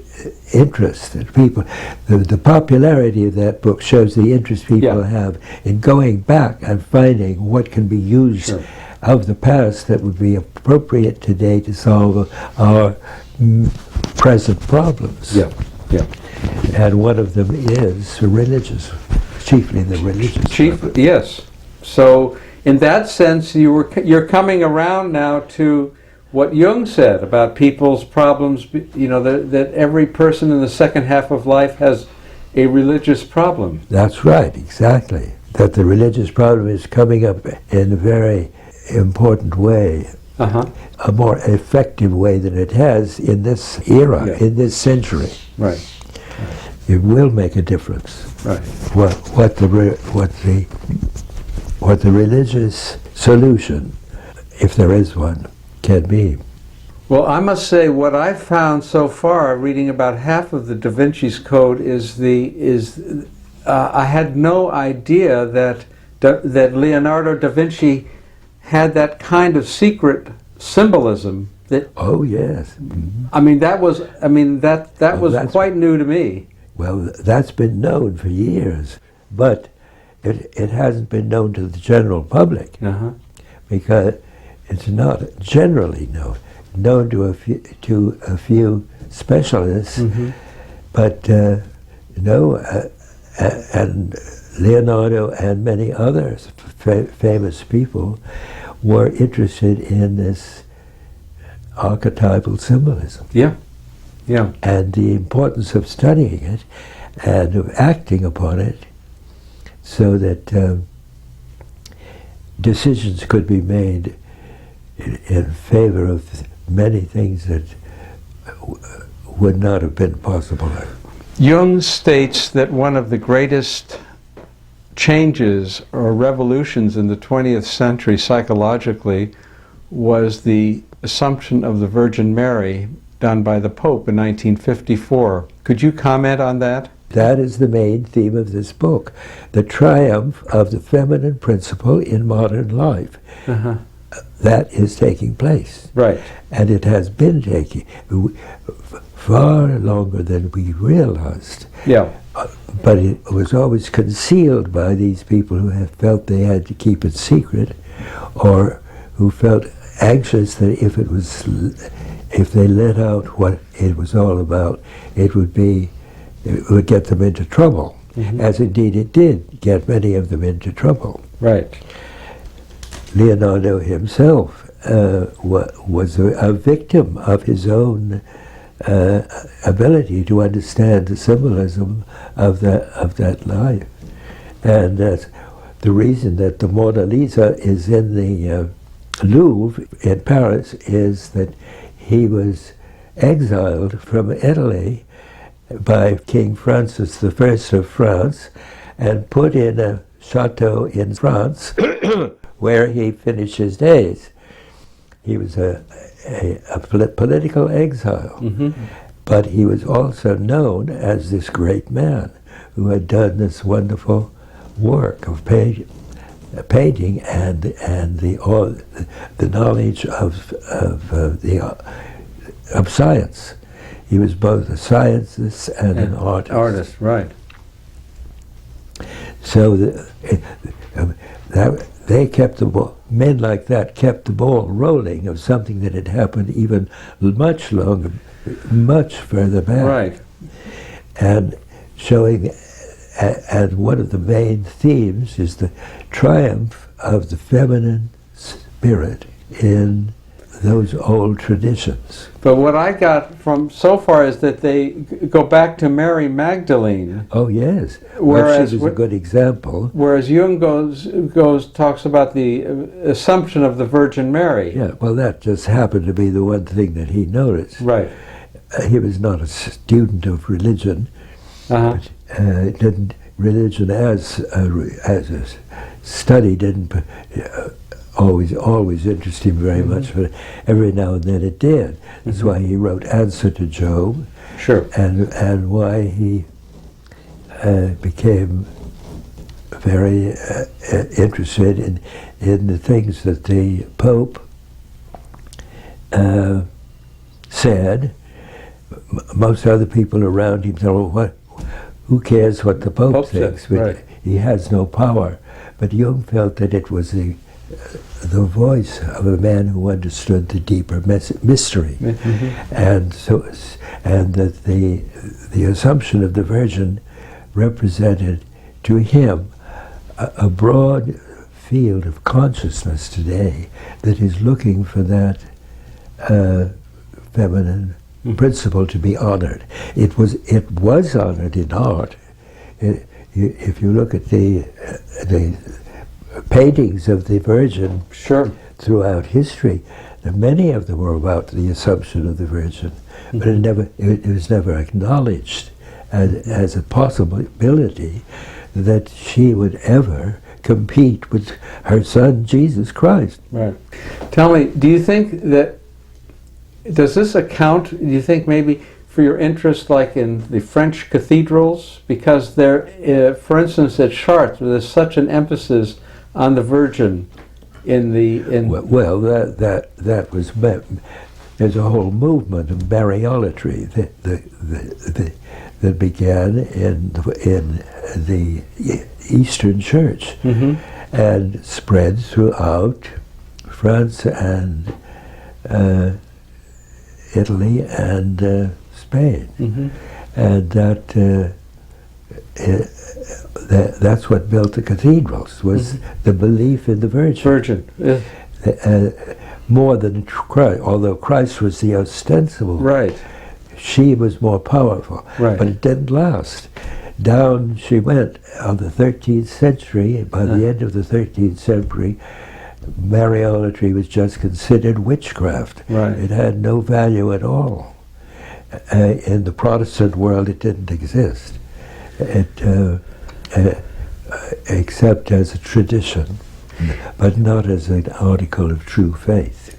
interest that people, the popularity of that book shows the interest people have in going back and finding what can be used of the past that would be appropriate today to solve our present problems. Yeah, yeah. And one of them is religious, chiefly the religious. Yes. So in that sense, you're coming around now to what Jung said about people's problems, that every person in the second half of life has a religious problem. That's right, exactly. That the religious problem is coming up in a very important way, a more effective way than it has in this era, in this century. Right. It will make a difference. Right. What the religious solution, if there is one, can be. Well, I must say what I've found so far, reading about half of the Da Vinci's Code, I had no idea that Leonardo da Vinci had that kind of secret symbolism. Oh yes. I mean, that was quite new to me. Well, that's been known for years, but it hasn't been known to the general public because it's not generally known to a few specialists, but and Leonardo and many other famous people were interested in this archetypal symbolism. Yeah, Yeah. and the importance of studying it and of acting upon it so that decisions could be made in favor of many things that would not have been possible. Jung states that one of the greatest changes or revolutions in the 20th century psychologically was the Assumption of the Virgin Mary done by the Pope in 1954. Could you comment on that? That is the main theme of this book, the triumph of the feminine principle in modern life. That is taking place. Right. And it has been taking far longer than we realized. Yeah. But it was always concealed by these people who had felt they had to keep it secret, or who felt anxious that if they let out what it was all about, it would get them into trouble. As indeed it did get many of them into trouble. Right. Leonardo himself was a victim of his own ability to understand the symbolism of that life. And the reason that the Mona Lisa is in the Louvre in Paris is that he was exiled from Italy by King Francis I of France and put in a chateau in France where he finished his days. He was a political exile, but he was also known as this great man who had done this wonderful work of painting and the knowledge of science. He was both a scientist and an artist. Artist, right. So they kept the ball. Men like that kept the ball rolling of something that had happened even much longer, much further back. Right. And showing, and one of the main themes is the triumph of the feminine spirit in those old traditions. But what I got from so far is that they go back to Mary Magdalene. Oh yes, Whereas she was a good example. Whereas Jung talks about the Assumption of the Virgin Mary. Yeah, well, that just happened to be the one thing that he noticed. Right. He was not a student of religion. But, religion as a study didn't always interest him very much, but every now and then it did. That's why he wrote Answer to Job. Sure. And why he became very interested in the things that the Pope said. Most other people around him said, well, who cares what the Pope thinks? Said, right. He has no power. But Jung felt that it was the voice of a man who understood the deeper mystery, and that the Assumption of the Virgin represented to him a broad field of consciousness today that is looking for that feminine principle to be honored. It was honored in art. If you look at the paintings of the Virgin throughout history, many of them were about the Assumption of the Virgin, but it was never acknowledged as a possibility that she would ever compete with her son Jesus Christ. Right. Tell me, do you think that, does this account, do you think maybe for your interest like in the French cathedrals? Because there, for instance at Chartres, there's such an emphasis on the Virgin well, that was, there's a whole movement of Mariolatry that began in the Eastern Church and spread throughout France and Italy and Spain, and that's what built the cathedrals, was the belief in the Virgin. More than Christ, although Christ was the ostensible she was more powerful. Right. But it didn't last. Down she went on the 13th century. By the end of the 13th century, Mariolatry was just considered witchcraft. Right. It had no value at all. In the Protestant world, it didn't exist, except as a tradition, but not as an article of true faith.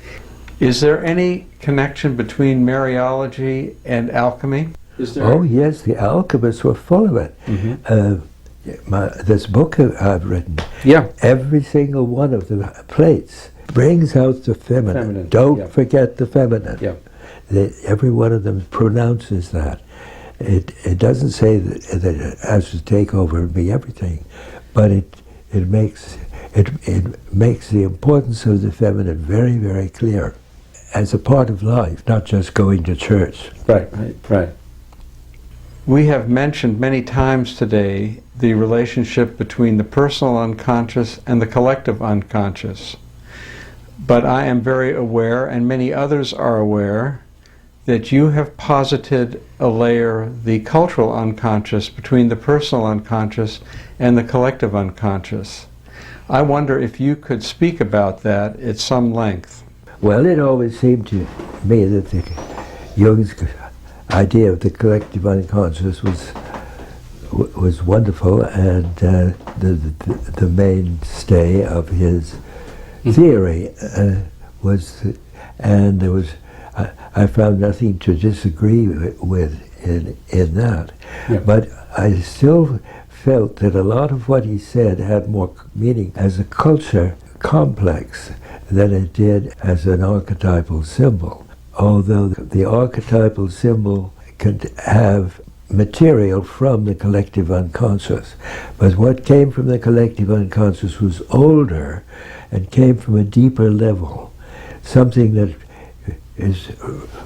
Is there any connection between Mariology and alchemy? Is there? Oh yes, the alchemists were full of it. This book I've written, Yeah. every single one of the plates brings out the feminine. Don't forget the feminine. Yeah. Every one of them pronounces that. It doesn't say that it has to take over and be everything, but it makes the importance of the feminine very, very clear as a part of life, not just going to church. Right. We have mentioned many times today the relationship between the personal unconscious and the collective unconscious. But I am very aware, and many others are aware, that you have posited a layer, the cultural unconscious, between the personal unconscious and the collective unconscious. I wonder if you could speak about that at some length. Well, it always seemed to me that Jung's idea of the collective unconscious was wonderful, and the mainstay of his theory was, and there was. I found nothing to disagree with in that, but I still felt that a lot of what he said had more meaning as a culture complex than it did as an archetypal symbol. Although the archetypal symbol can have material from the collective unconscious, but what came from the collective unconscious was older and came from a deeper level, something that is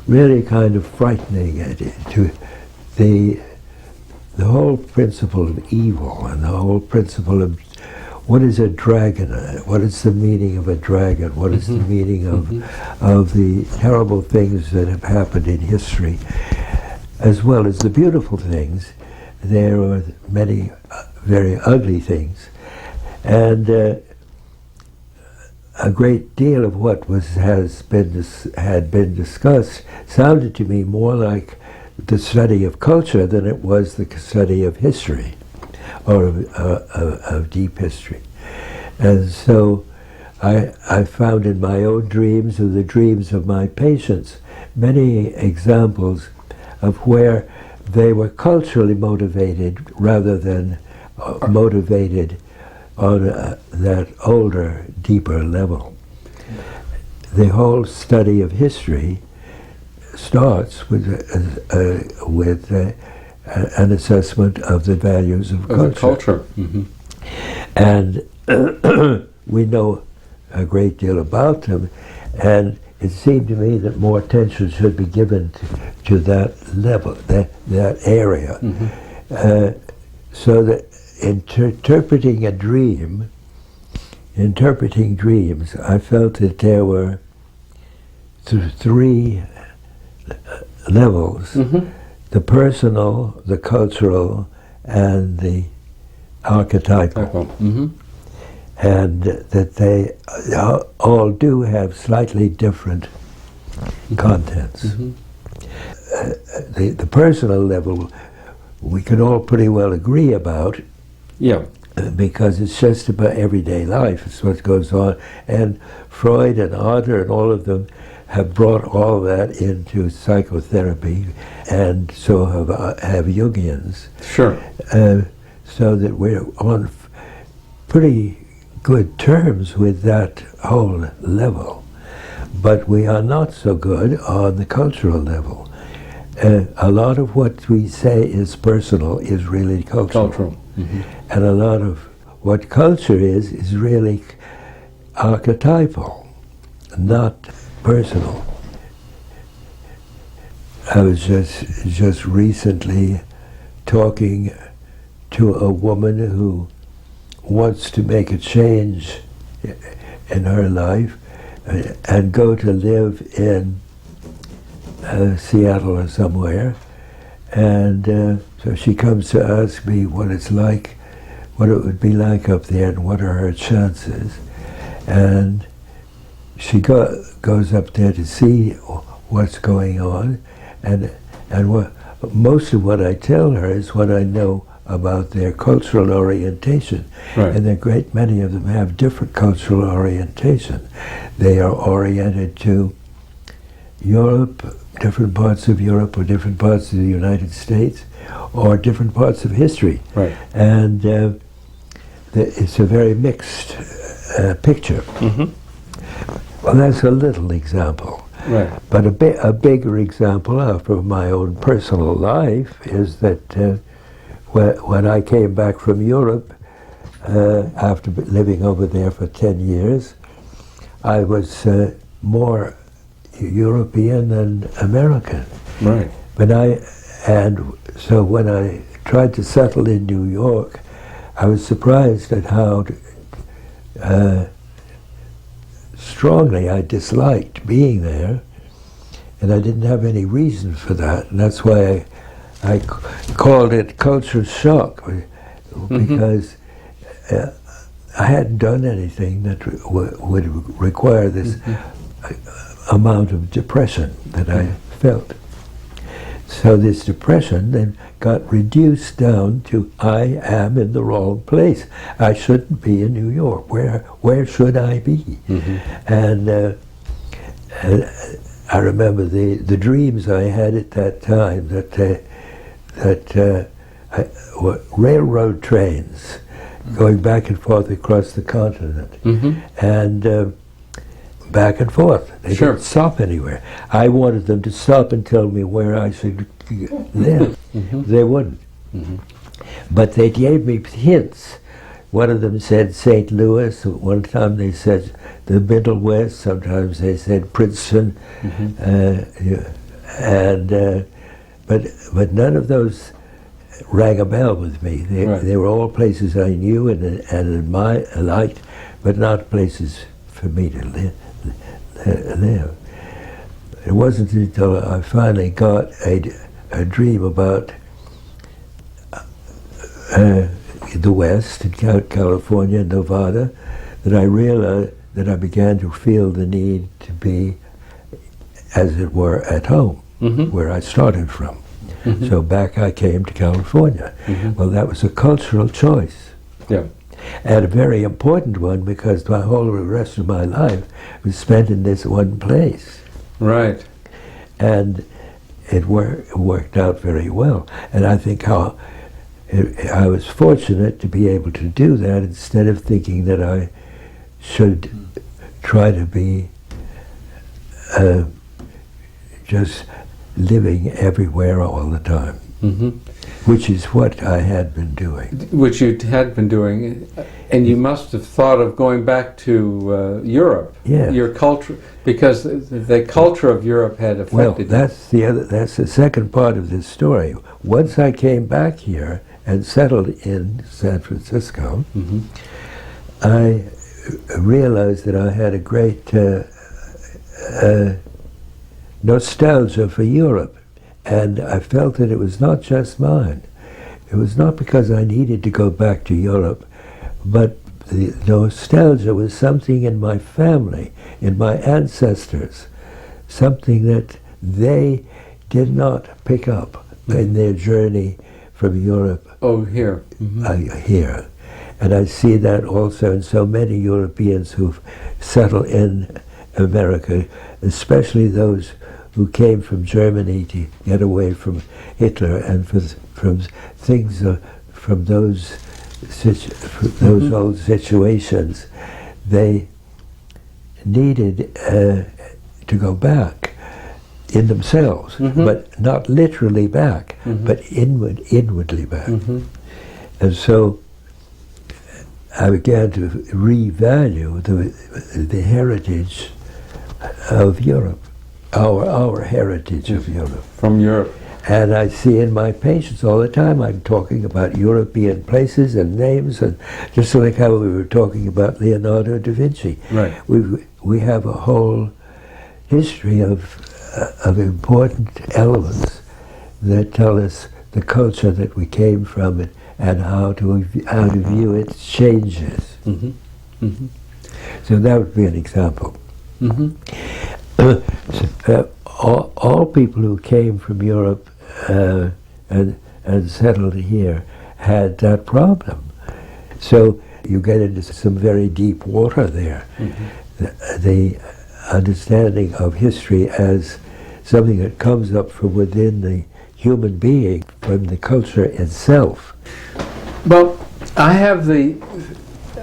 really kind of frightening to the whole principle of evil and the whole principle of what is a dragon, what is the meaning of a dragon, what is the meaning of the terrible things that have happened in history, as well as the beautiful things. There are many very ugly things, and a great deal of what had been discussed sounded to me more like the study of culture than it was the study of history, or of deep history. And so I found in my own dreams and the dreams of my patients many examples of where they were culturally motivated rather than motivated on that older, deeper level. The whole study of history starts with an assessment of the values of culture. And we know a great deal about them, and it seemed to me that more attention should be given to that level, that area, so that interpreting dreams, I felt that there were three levels: the personal, the cultural, and the archetypal. And that they all do have slightly different contents. The personal level we can all pretty well agree about, because it's just about everyday life. It's what goes on. And Freud and Adler and all of them have brought all that into psychotherapy, and so have Jungians. Sure. So that we're on pretty good terms with that whole level. But we are not so good on the cultural level. A lot of what we say is personal is really cultural. And a lot of what culture is really archetypal, not personal. I was just recently talking to a woman who wants to make a change in her life and go to live in Seattle or somewhere, and so she comes to ask me what it's like, what it would be like up there, and what are her chances. And she goes up there to see what's going on, and most of what I tell her is what I know about their cultural orientation. Right. And a great many of them have different cultural orientation. They are oriented to Europe, different parts of Europe, or different parts of the United States, or different parts of history. Right. And it's a very mixed picture. Mm-hmm. Well, that's a little example. Right. But a bigger example from my own personal life is that when I came back from Europe, after living over there for 10 years, I was more European than American. Right. And so when I tried to settle in New York, I was surprised at how strongly I disliked being there, and I didn't have any reason for that, and that's why I called it culture shock, because I hadn't done anything that would require this amount of depression that I felt. So this depression then got reduced down to, I am in the wrong place. I shouldn't be in New York. Where should I be? Mm-hmm. And I remember the dreams I had at that time that were railroad trains going back and forth across the continent, and back and forth. They didn't stop anywhere. I wanted them to stop and tell me where I should live. They wouldn't. But they gave me hints. One of them said St. Louis. One time they said the Middle West. Sometimes they said Princeton. But none of those rang a bell with me. They were all places I knew and liked, but not places for me to live. It wasn't until I finally got a dream about the West, in California and Nevada, that I realized that I began to feel the need to be, as it were, at home, where I started from. So back I came to California. Well, that was a cultural choice. Yeah. And a very important one, because the whole rest of my life was spent in this one place. Right. And it worked out very well. And I think I was fortunate to be able to do that instead of thinking that I should try to be just living everywhere all the time. Which is what I had been doing. Which you had been doing, and you must have thought of going back to Europe. Yeah. Your culture, because the culture of Europe had affected you. That's the second part of this story. Once I came back here and settled in San Francisco, I realized that I had a great nostalgia for Europe. And I felt that it was not just mine. It was not because I needed to go back to Europe, but the nostalgia was something in my family, in my ancestors, something that they did not pick up in their journey from Europe. Oh, here. Here. And I see that also in so many Europeans who've settled in America, especially those who came from Germany to get away from Hitler and from things, from those old situations. They needed to go back in themselves, but not literally back, but inwardly back. And so I began to revalue the heritage of Europe. Our heritage of Europe. From Europe. And I see in my patients all the time, I'm talking about European places and names, and just like how we were talking about Leonardo da Vinci. Right. We have a whole history of of important elements that tell us the culture that we came from and how to view it changes. Mm-hmm. Mm-hmm. So that would be an example. Mm-hmm. All people who came from Europe and settled here had that problem. So you get into some very deep water there. Mm-hmm. The understanding of history as something that comes up from within the human being, from the culture itself. Well, I have the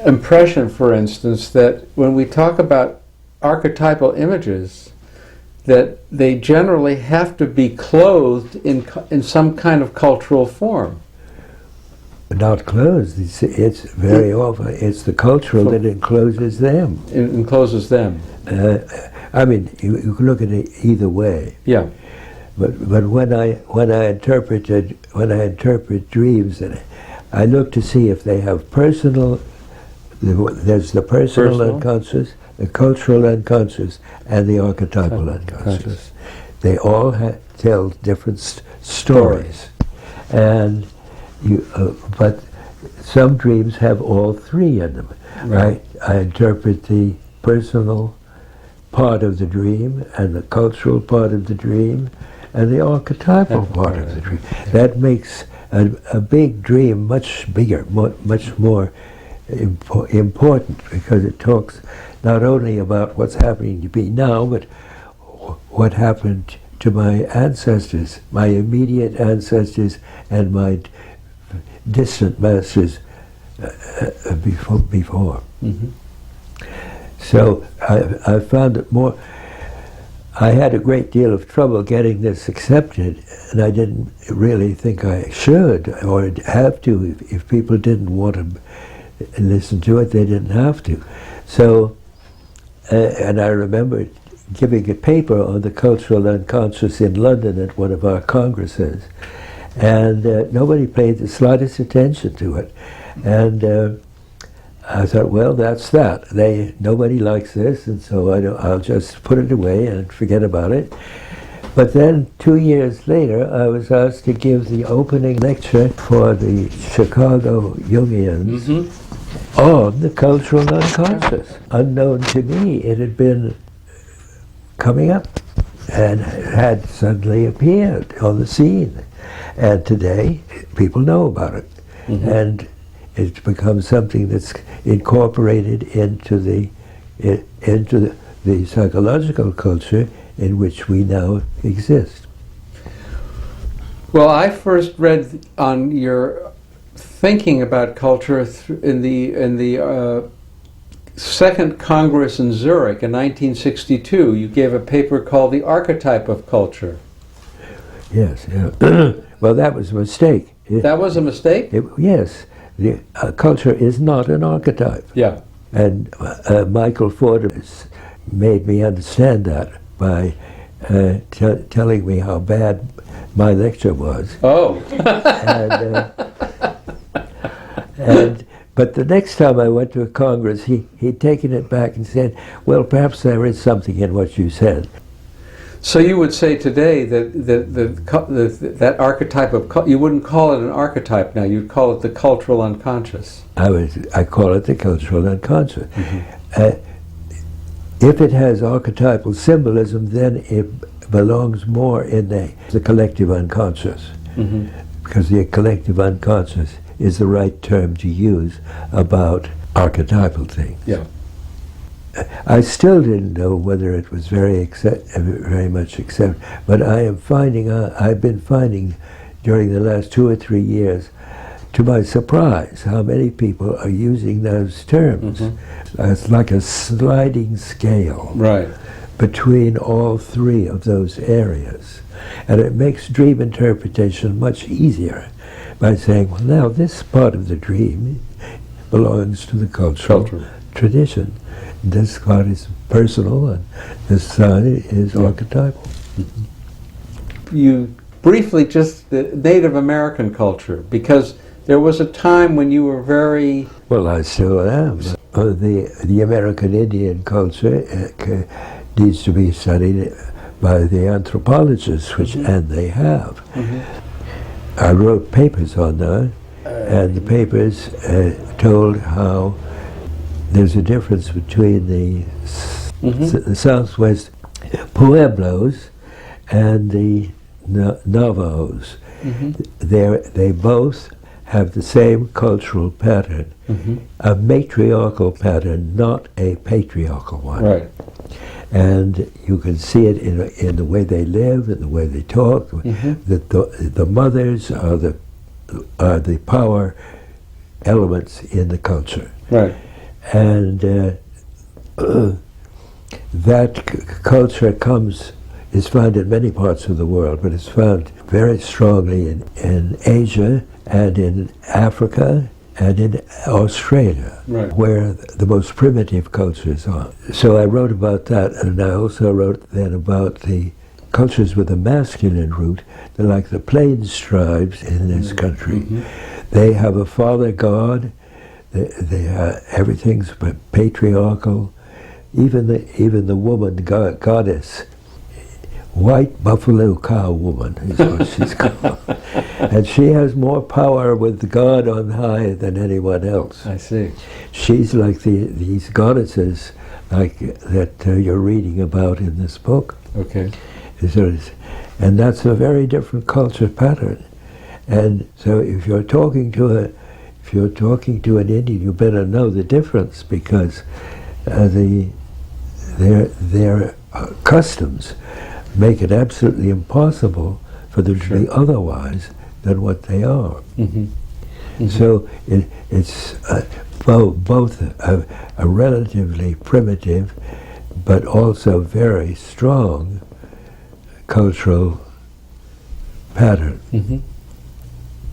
impression, for instance, that when we talk about archetypal images, that they generally have to be clothed in some kind of cultural form. Not closed. It's very often it's the cultural that encloses them. It encloses them. I mean, you can look at it either way. Yeah. But when I interpret dreams, I look to see if they have personal. There's the personal unconscious, the cultural unconscious, and the archetypal unconscious. They all tell different stories, and but some dreams have all three in them. Right. I interpret the personal part of the dream, and the cultural part of the dream, and the archetypal part of the dream. That makes a big dream much bigger, much more important, because it talks not only about what's happening to me now, but what happened to my ancestors, my immediate ancestors, and my distant masters before. Mm-hmm. So I found it more. I had a great deal of trouble getting this accepted, and I didn't really think I should or have to. If people didn't want to listen to it, they didn't have to. So, and I remember giving a paper on the cultural unconscious in London at one of our congresses, and nobody paid the slightest attention to it. And I thought, well, that's that. Nobody likes this, and so I'll just put it away and forget about it. But then 2 years later, I was asked to give the opening lecture for the Chicago Jungians on the cultural unconscious. Unknown to me, it had been coming up and had suddenly appeared on the scene. And today, people know about it. Mm-hmm. And it's become something that's incorporated into the psychological culture in which we now exist. Well, I first read on your thinking about culture in the Second Congress in Zurich in 1962. You gave a paper called "The Archetype of Culture." Yes. Yeah. Well, that was a mistake. That was a mistake? Yes. Culture is not an archetype. Yeah. And Michael Ford made me understand that by telling me how bad my lecture was. Oh. But the next time I went to a Congress, he'd taken it back and said, well, perhaps there is something in what you said. So you would say today that archetype of you wouldn't call it an archetype now. You'd call it the cultural unconscious. I call it the cultural unconscious. Mm-hmm. If it has archetypal symbolism, then it belongs more in the collective unconscious, mm-hmm. because the collective unconscious is the right term to use about archetypal things. Yeah. I still didn't know whether it was very much accepted, but I've been finding during the last 2 or 3 years, to my surprise, how many people are using those terms. Mm-hmm. It's like a sliding scale, right, between all three of those areas. And it makes dream interpretation much easier by saying, well, now this part of the dream belongs to the cultural tradition. This part is personal, and this side is archetypal. Mm-hmm. You briefly the Native American culture, because there was a time when you were very... Well, I still am. The American Indian culture needs to be studied by the anthropologists, which and they have. I wrote papers on that, and the papers told how there's a difference between the Southwest Pueblos and the Navajos. They both have the same cultural pattern, a matriarchal pattern, not a patriarchal one. Right. And you can see it in the way they live, in the way they talk. That the mothers are the power elements in the culture. Right. And that culture is found in many parts of the world, but it's found very strongly in Asia and in Africa and in Australia, right, where the most primitive cultures are. So I wrote about that, and I also wrote then about the cultures with a masculine root, like the Plains tribes in this country. They have a father god. Everything's patriarchal. Even the woman goddess, white buffalo cow woman is what she's called, and she has more power with God on high than anyone else. I see. She's like these goddesses, like that you're reading about in this book. Okay. And that's a very different culture pattern. And so if you're talking to an Indian, you better know the difference, because their customs make it absolutely impossible for them to be otherwise than what they are. So it's both a relatively primitive but also very strong cultural pattern.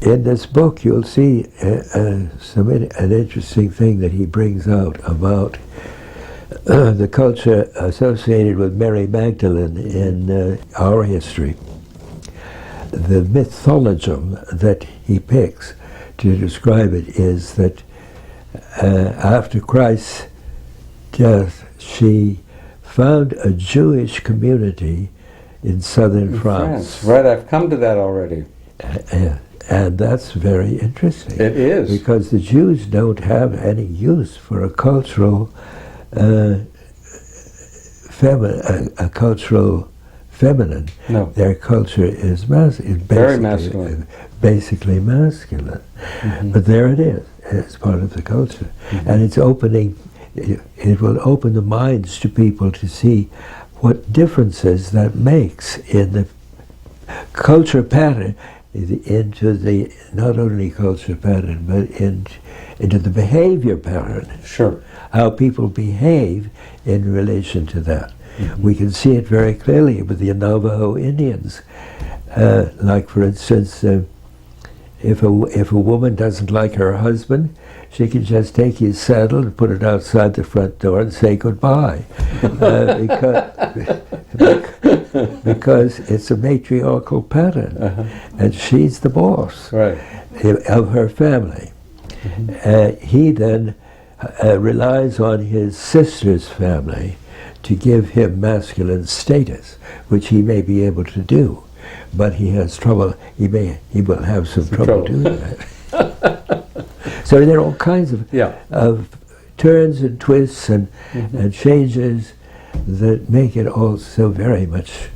In this book you'll see an interesting thing that he brings out about the culture associated with Mary Magdalene in our history. The mythologism that he picks to describe it is that after Christ's death, she found a Jewish community in southern France. Right, I've come to that already. And that's very interesting. It is. Because the Jews don't have any use for a cultural feminine. No. Their culture is very masculine. Basically masculine. But there it is. It's part of the culture. And it's opening, it will open the minds to people to see what differences that makes in the culture pattern, into the, not only culture pattern, but into the behavior pattern. Sure. How people behave in relation to that. We can see it very clearly with the Navajo Indians. Like, for instance, if a woman doesn't like her husband, she can just take his saddle and put it outside the front door and say goodbye. Because it's a matriarchal pattern, and she's the boss of her family. He then relies on his sister's family to give him masculine status, which he may be able to do, but he has trouble. He will have some trouble doing that. So there are all kinds of turns and twists and changes that make it all so very much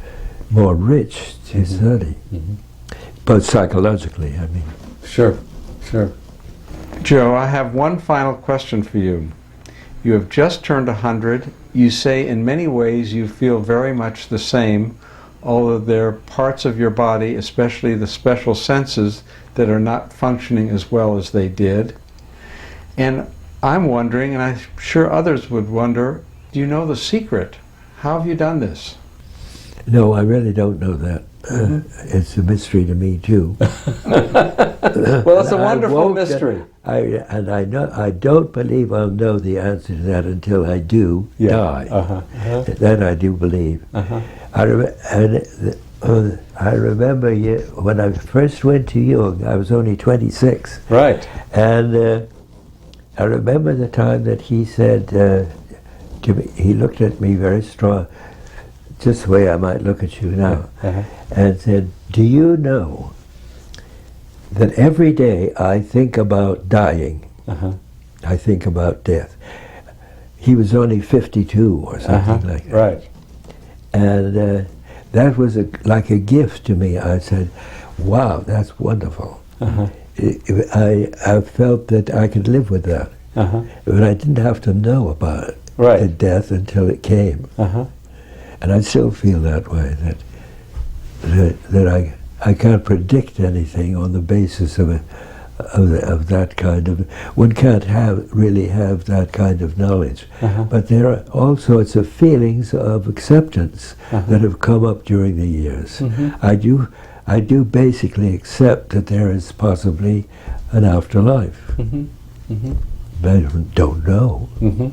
more rich to study, but psychologically, I mean. Sure, sure. Joe, I have one final question for you. You have just turned 100. You say in many ways you feel very much the same, although there are parts of your body, especially the special senses, that are not functioning as well as they did. And I'm wondering, and I'm sure others would wonder, do you know the secret? How have you done this? No, I really don't know that. It's a mystery to me too. Well, it's a wonderful mystery. I don't believe I'll know the answer to that until I do die. That I do believe. I remember when I first went to Jung, I was only 26. Right. And I remember the time that he said to me, he looked at me very strong, just the way I might look at you now, Uh-huh. and said, "Do you know that every day I think about dying, Uh-huh. I think about death." He was only 52 or something like that. Right. And that was like a gift to me. I said, wow, that's wonderful. Uh-huh. I felt that I could live with that. Uh-huh. But I didn't have to know about it, Right. the death, until it came. Uh-huh. And I still feel that way, that I can't predict anything on the basis of that kind of. One can't really have that kind of knowledge. Uh-huh. But there are all sorts of feelings of acceptance Uh-huh. that have come up during the years. Mhm. I do basically accept that there is possibly an afterlife. Mhm. Mhm. I don't know. Mhm.